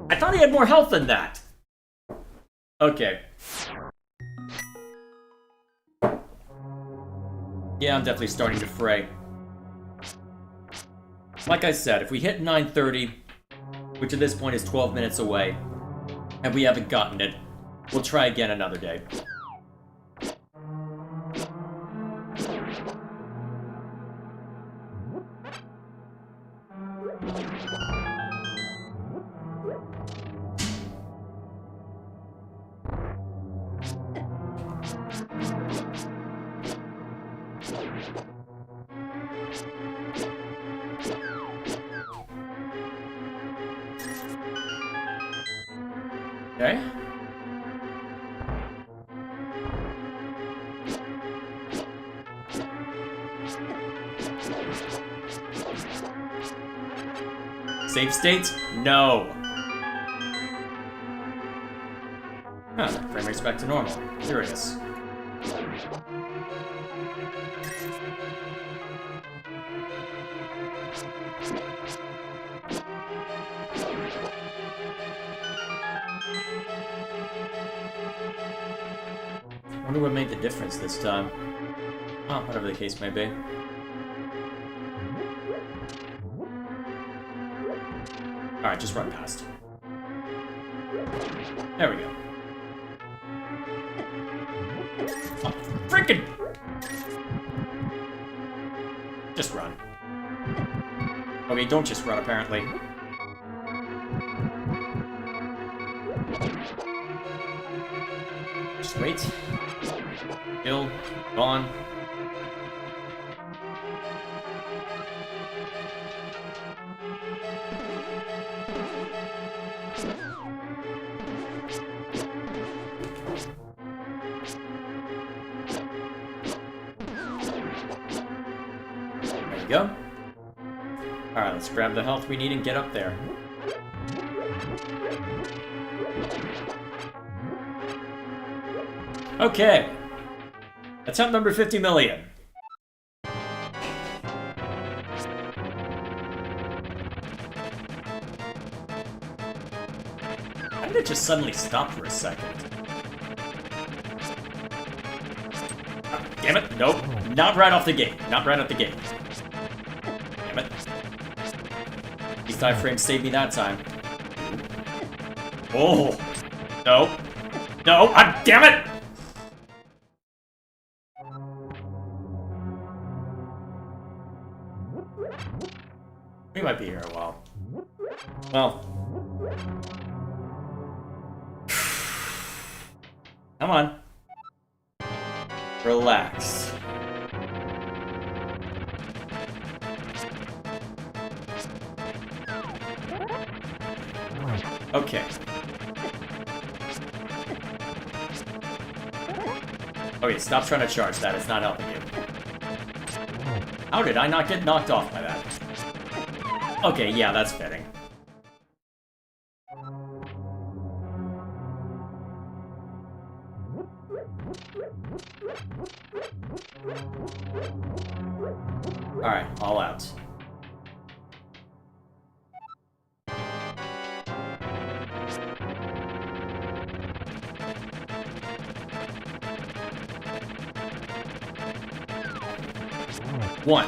I thought he had more health than that. Okay. Yeah, I'm definitely starting to fray. Like I said, if we hit 9:30, which at this point is 12 minutes away, and we haven't gotten it, we'll try again another day. Okay. Save states? No. Huh, frame rate's back to normal. Curious. Wonder what made the difference this time. Oh, whatever the case may be. Alright, just run past. There we go. Oh, frickin'! Just run. Okay, don't just run, apparently. Just wait. Kill. Gone. There we go. Alright, let's grab the health we need and get up there. Okay. Attempt number 50 million. How did it just suddenly stop for a second? Oh, damn it, nope. Not right off the gate. Not right off the gate. Damn it. These time frames saved me that time. Oh. No. No, damn it! We might be here a while. Well. Come on. Relax. Okay. Okay, stop trying to charge that. It's not helping you. How did I not get knocked off by that? Okay, yeah, that's fitting. Alright, all out. One.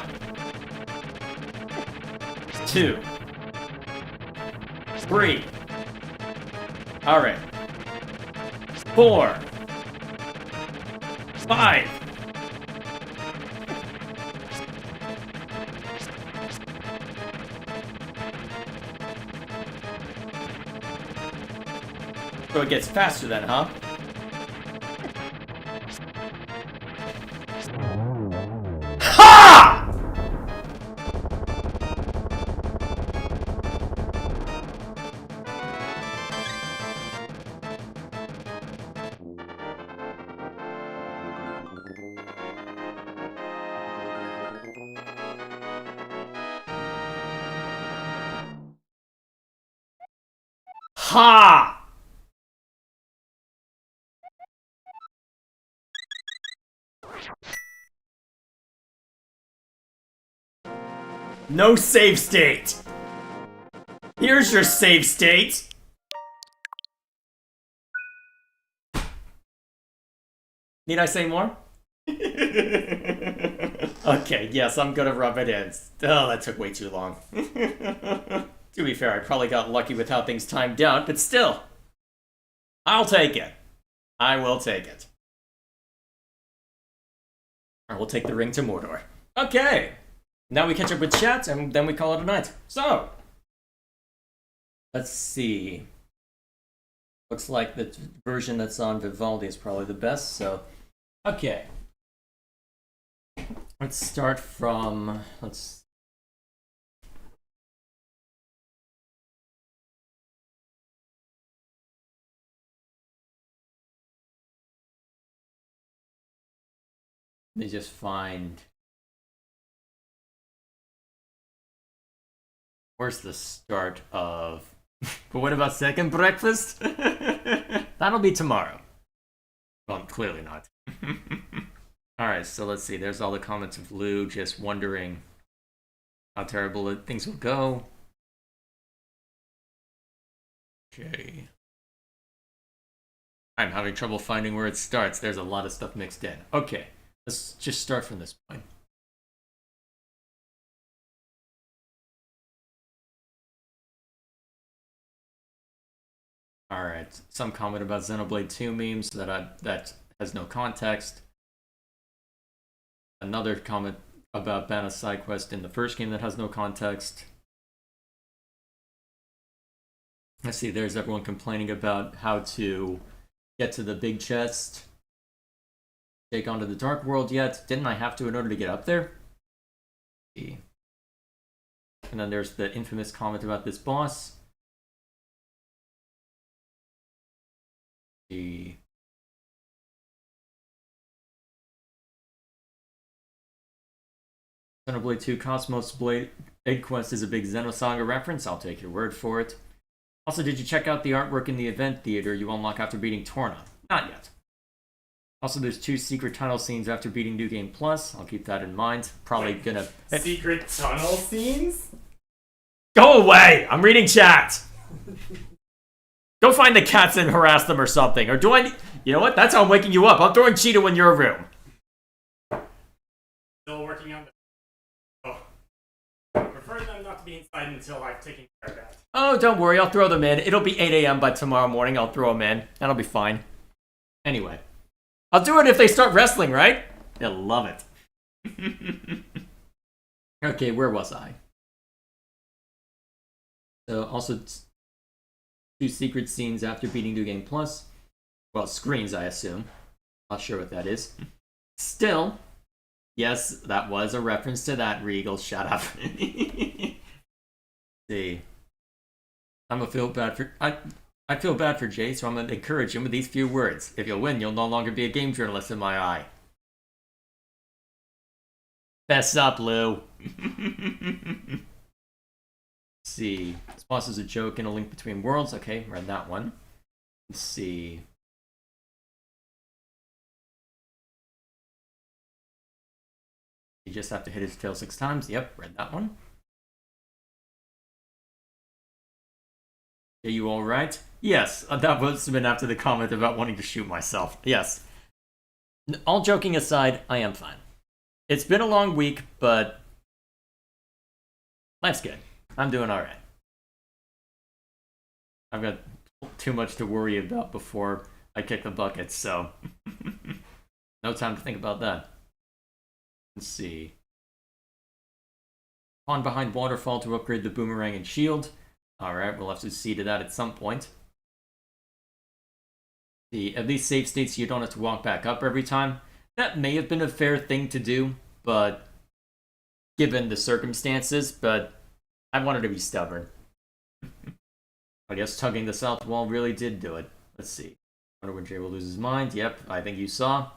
2. 3. Alright. 4. 5. So it gets faster then, huh? Ha! Ha! No save state! Here's your save state! Need I say more? Okay, yes, I'm gonna rub it in. Oh, that took way too long. To be fair, I probably got lucky with how things timed out, but still. I'll take it. I will take it. Or we'll take the ring to Mordor. Okay! Now we catch up with chat, and then we call it a night. So, let's see. Looks like the version that's on Vivaldi is probably the best, so... Okay. Let's start from... Let's... Let me just find... Where's the start of... But what about second breakfast? That'll be tomorrow. Well, clearly not. Alright, so let's see. There's all the comments of Lou just wondering how terrible things will go. Okay. I'm having trouble finding where it starts. There's a lot of stuff mixed in. Okay, let's just start from this point. Alright, some comment about Xenoblade 2 memes that has no context. Another comment about ban a side quest in the first game that has no context. Let's see, there's everyone complaining about how to get to the big chest. Take onto the Dark World yet. Didn't I have to in order to get up there? Let's see. And then there's the infamous comment about this boss. The Xenoblade 2 Cosmos Blade Egg Quest is a big Xenosaga reference. I'll take your word for it. Also, did you check out the artwork in the event theater you unlock after beating Torna? Not yet. Also, there's 2 secret tunnel scenes after beating New Game Plus. I'll keep that in mind. Probably gonna... Secret tunnel scenes? Go away! I'm reading chat! Go find the cats and harass them or something. Or do I... You know what? That's how I'm waking you up. I'm throwing Cheeto in your room. Still working on the... Oh. I prefer them not to be inside until I've taken care of that. Oh, don't worry. I'll throw them in. It'll be 8 a.m. by tomorrow morning. I'll throw them in. That'll be fine. Anyway. I'll do it if they start wrestling, right? They'll love it. Okay, where was I? So, also 2 secret scenes after beating New Game Plus. Well, screens, I assume. Not sure what that is. Still, yes, that was a reference to that, Regal. Shut up. See. I feel bad for Jay, so I'm gonna encourage him with these few words. If you'll win, you'll no longer be a game journalist in my eye. Fess up, Lou. Let's see. This boss is a joke and a link between worlds. Okay, read that one. Let's see. You just have to hit his tail 6 times. Yep, read that one. Are you alright? Yes, that must have been after the comment about wanting to shoot myself. Yes. All joking aside, I am fine. It's been a long week, but life's good. I'm doing alright. I've got too much to worry about before I kick the bucket, so no time to think about that. Let's see. Spawn behind waterfall to upgrade the boomerang and shield. Alright, we'll have to see to that at some point. At least save states you don't have to walk back up every time. That may have been a fair thing to do, but given the circumstances, but I wanted to be stubborn. I guess tugging the south wall really did do it. Let's see. Wonder when Jay will lose his mind. Yep, I think you saw.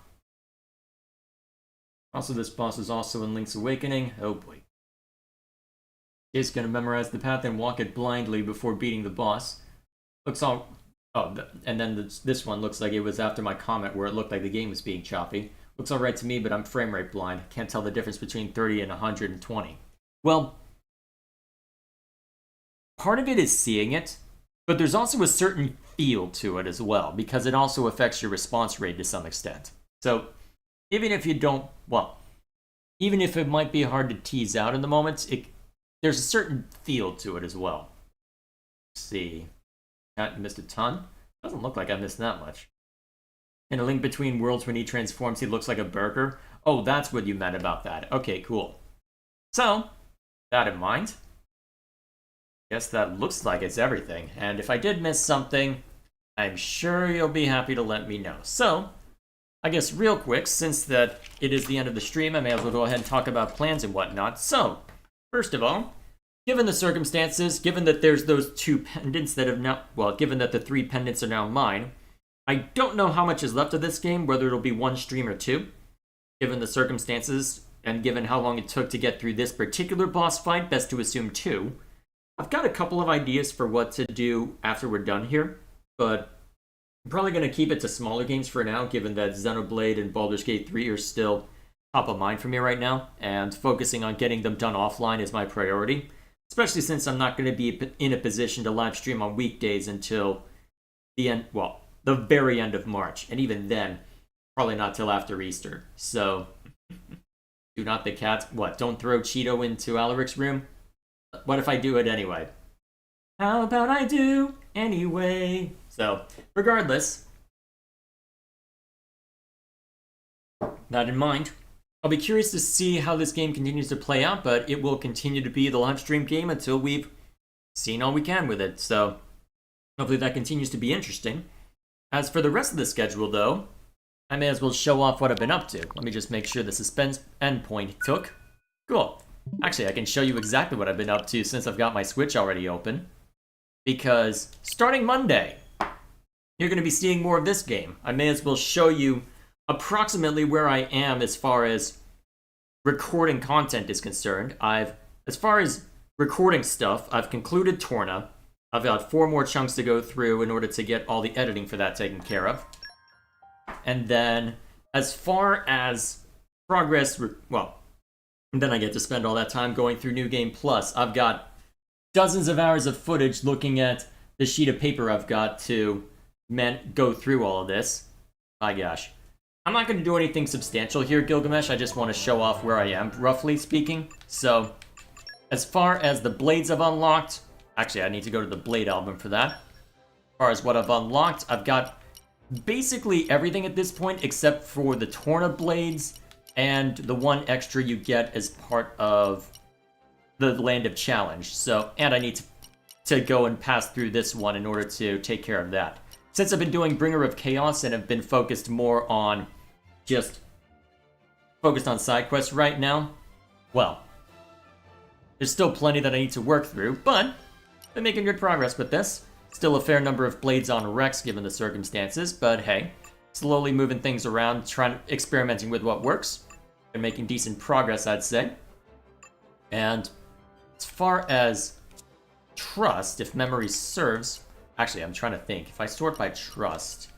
Also, this boss is also in Link's Awakening. Oh boy. Jay's gonna memorize the path and walk it blindly before beating the boss. Looks all... Oh, and then this one looks like it was after my comment where it looked like the game was being choppy. Looks alright to me, but I'm frame rate blind. Can't tell the difference between 30 and 120. Well, part of it is seeing it, but there's also a certain feel to it as well, because it also affects your response rate to some extent. So, even if you don't... Well, even if it might be hard to tease out in the moments, there's a certain feel to it as well. Let's see. I missed a ton. Doesn't look like I missed that much. In A Link Between Worlds, when he transforms, he looks like a burger. Oh, that's what you meant about that. Okay, cool. So, that in mind, guess that looks like it's everything. And if I did miss something, I'm sure you'll be happy to let me know. So, I guess real quick, since that it is the end of the stream, I may as well go ahead and talk about plans and whatnot. So, first of all, given the circumstances, given that there's those 2 pendants that have now... Well, given that the 3 pendants are now mine, I don't know how much is left of this game, whether it'll be 1 stream or 2. Given the circumstances, and given how long it took to get through this particular boss fight, best to assume 2. I've got a couple of ideas for what to do after we're done here, but I'm probably going to keep it to smaller games for now, given that Xenoblade and Baldur's Gate 3 are still top of mind for me right now, and focusing on getting them done offline is my priority. Especially since I'm not going to be in a position to live stream on weekdays until the end, well, the very end of March. And even then, probably not till after Easter. So, do not the cats, what, don't throw Cheeto into Alaric's room? What if I do it anyway? How about I do anyway? So, regardless, that in mind, I'll be curious to see how this game continues to play out, but it will continue to be the live stream game until we've seen all we can with it, so hopefully that continues to be interesting. As for the rest of the schedule, though, I may as well show off what I've been up to. Let me just make sure the suspense endpoint took. Cool. Actually, I can show you exactly what I've been up to since I've got my Switch already open. Because starting Monday, you're going to be seeing more of this game. I may as well show you approximately where I am as far as recording content is concerned. As far as recording stuff, I've concluded Torna. I've got 4 more chunks to go through in order to get all the editing for that taken care of. And then, as far as progress, well, then I get to spend all that time going through New Game Plus. I've got dozens of hours of footage looking at the sheet of paper I've got to go through all of this. My gosh. I'm not going to do anything substantial here, Gilgamesh. I just want to show off where I am, roughly speaking. So, as far as the blades I've unlocked... Actually, I need to go to the Blade album for that. As far as what I've unlocked, I've got basically everything at this point except for the Torna blades and the 1 extra you get as part of the land of challenge. So, and I need to go and pass through this one in order to take care of that. Since I've been doing Bringer of Chaos and have been focused more on just focused on side quests right now, well, there's still plenty that I need to work through, but been making good progress with this. Still a fair number of blades on Rex given the circumstances, but hey, slowly moving things around, experimenting with what works, and making decent progress, I'd say. And as far as trust, if memory serves, actually, I'm trying to think. If I sort by trust,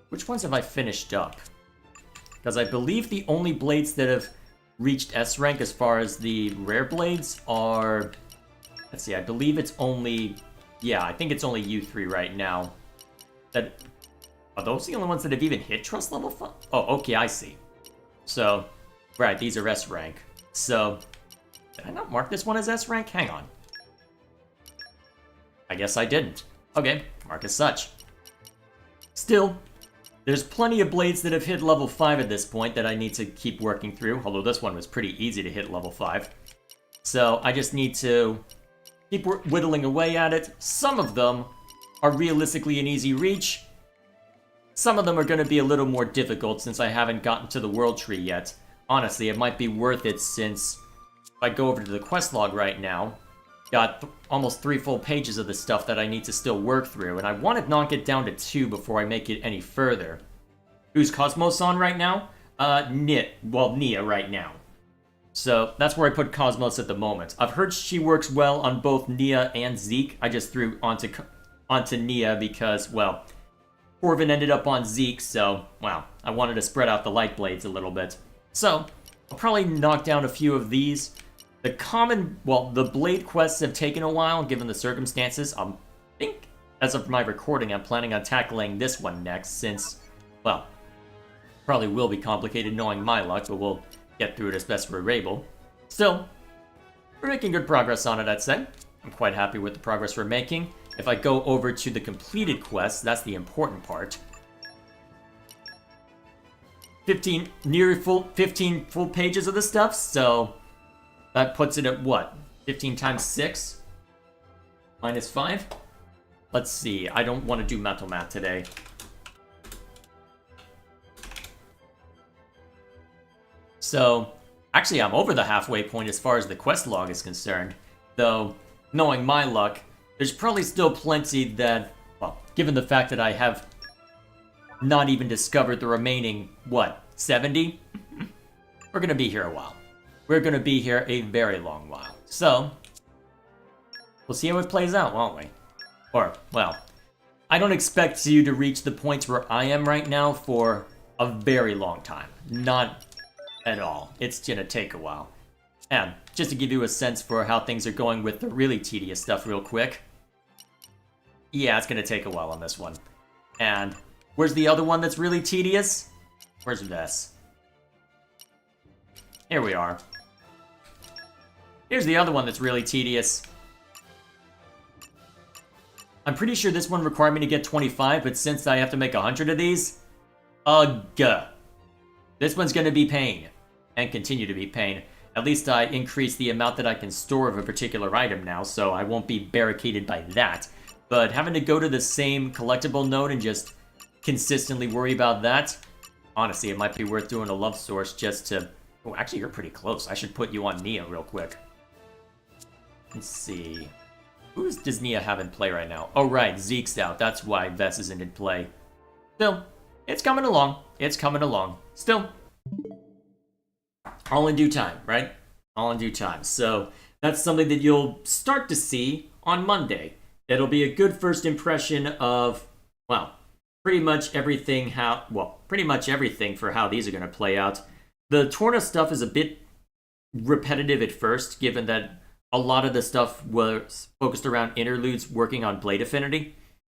which ones have I finished up? Because I believe the only blades that have reached S rank as far as the rare blades are... Let's see, I believe it's only... Yeah, I think it's only U3 right now. That Are those the only ones that have even hit trust level 5? Oh, okay, I see. So, right, these are S rank. So, did I not mark this one as S rank? Hang on. I guess I didn't. Okay, mark as such. Still, there's plenty of blades that have hit level 5 at this point that I need to keep working through, although this one was pretty easy to hit level 5. So I just need to keep whittling away at it. Some of them are realistically an easy reach. Some of them are going to be a little more difficult since I haven't gotten to the world tree yet. Honestly, it might be worth it since if I go over to the quest log right now, got almost 3 full pages of the stuff that I need to still work through, and I want to knock it down to 2 before I make it any further. Who's Cosmos on right now? Nia right now. So that's where I put Cosmos at the moment. I've heard she works well on both Nia and Zeke. I just threw onto Nia because, well, Corvin ended up on Zeke, so, well, I wanted to spread out the light blades a little bit. So, I'll probably knock down a few of these. The blade quests have taken a while, given the circumstances. I think, as of my recording, I'm planning on tackling this one next, since, well, probably will be complicated knowing my luck, but we'll get through it as best we're able. Still, we're making good progress on it, I'd say. I'm quite happy with the progress we're making. If I go over to the completed quests, that's the important part. 15 full pages of the stuff, so that puts it at what? 15 times 6? Minus 5? Let's see, I don't want to do mental math today. So, actually I'm over the halfway point as far as the quest log is concerned. Though, knowing my luck, there's probably still plenty that, well, given the fact that I have not even discovered the remaining, 70? We're gonna be here a while. We're gonna be here a very long while. So, we'll see how it plays out, won't we? Or, well, I don't expect you to reach the points where I am right now for a very long time. Not at all. It's gonna take a while. And just to give you a sense for how things are going with the really tedious stuff real quick. Yeah, it's gonna take a while on this one. And where's the other one that's really tedious? Where's this? Here we are. Here's the other one that's really tedious. I'm pretty sure this one required me to get 25, but since I have to make 100 of these, ugh. This one's gonna be pain. And continue to be pain. At least I increased the amount that I can store of a particular item now, so I won't be barricaded by that. But having to go to the same collectible node and just consistently worry about that, honestly, it might be worth doing a love source just to... Oh, actually, you're pretty close. I should put you on Nia real quick. Let's see. Who does Nia have in play right now? Oh, right, Zeke's out. That's why Vess isn't in play. Still, it's coming along. It's coming along. Still... all in due time, right? All in due time. So that's something that you'll start to see on Monday. It'll be a good first impression of, well, pretty much everything for how these are going to play out. The Torna stuff is a bit repetitive at first, given that a lot of the stuff was focused around interludes working on Blade Affinity.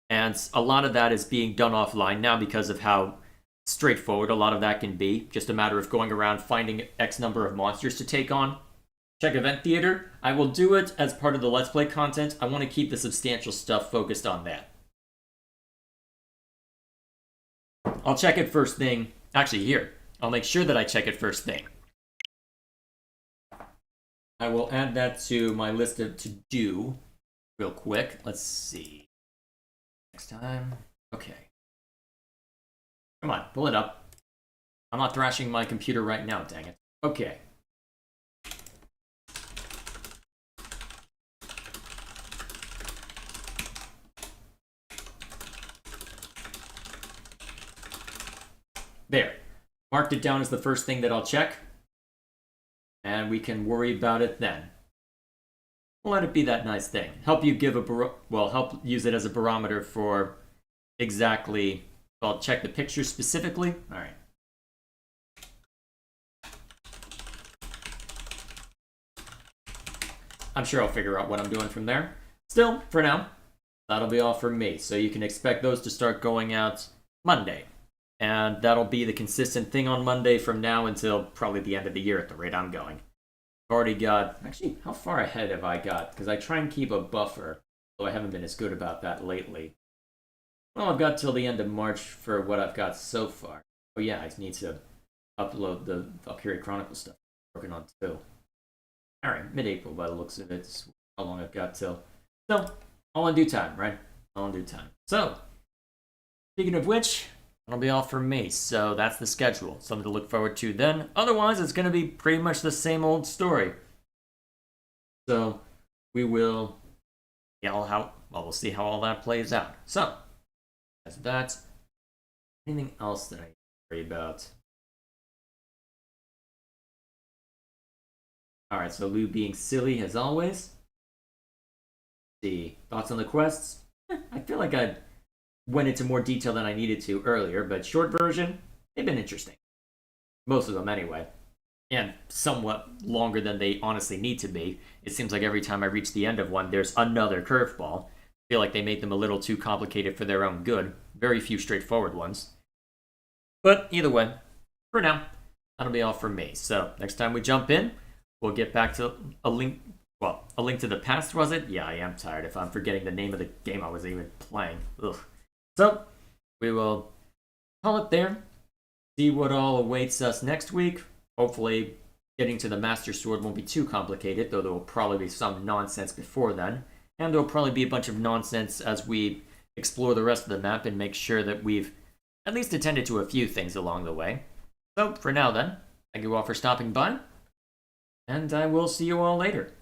And a lot of that is being done offline now because of how straightforward a lot of that can be. Just a matter of going around finding X number of monsters to take on. Check Event Theater. I will do it as part of the Let's Play content. I want to keep the substantial stuff focused on that. I'll check it first thing. Actually, here. I'll make sure that I check it first thing. I will add that to my list of to-do real quick. Let's see. Next time. Okay. Come on, pull it up. I'm not thrashing my computer right now, dang it. Okay. There. Marked it down as the first thing that I'll check. And we can worry about it then. We'll let it be that nice thing. Help you give help use it as a barometer for exactly. I'll check the picture specifically. All right. I'm sure I'll figure out what I'm doing from there. Still, for now, that'll be all from me. So you can expect those to start going out Monday. And that'll be the consistent thing on Monday from now until probably the end of the year at the rate I'm going. I've already got... Actually, how far ahead have I got? Because I try and keep a buffer, though I haven't been as good about that lately. Well, I've got till the end of March for what I've got so far. Oh yeah, I need to upload the Valkyria Chronicle stuff I'm working on too. Alright, mid-April by the looks of it. It's how long I've got till. So, all in due time, right? All in due time. So, speaking of which, that'll be all from me. So that's the schedule. Something to look forward to then. Otherwise, it's going to be pretty much the same old story. So, we will... we'll see how all that plays out. So, that's that. Anything else that I worry about? Alright, so Lou being silly as always. See, thoughts on the quests? I feel like I went into more detail than I needed to earlier, but short version, they've been interesting. Most of them anyway. And somewhat longer than they honestly need to be. It seems like every time I reach the end of one, there's another curveball. I feel like they made them a little too complicated for their own good. Very few straightforward ones. But either way, for now, that'll be all from me. So next time we jump in, we'll get back to a link to the past, was it? Yeah, I am tired if I'm forgetting the name of the game I was even playing. Ugh. So, we will call it there. See what all awaits us next week. Hopefully, getting to the Master Sword won't be too complicated, though there will probably be some nonsense before then. And there will probably be a bunch of nonsense as we explore the rest of the map and make sure that we've at least attended to a few things along the way. So, for now then, thank you all for stopping by, and I will see you all later.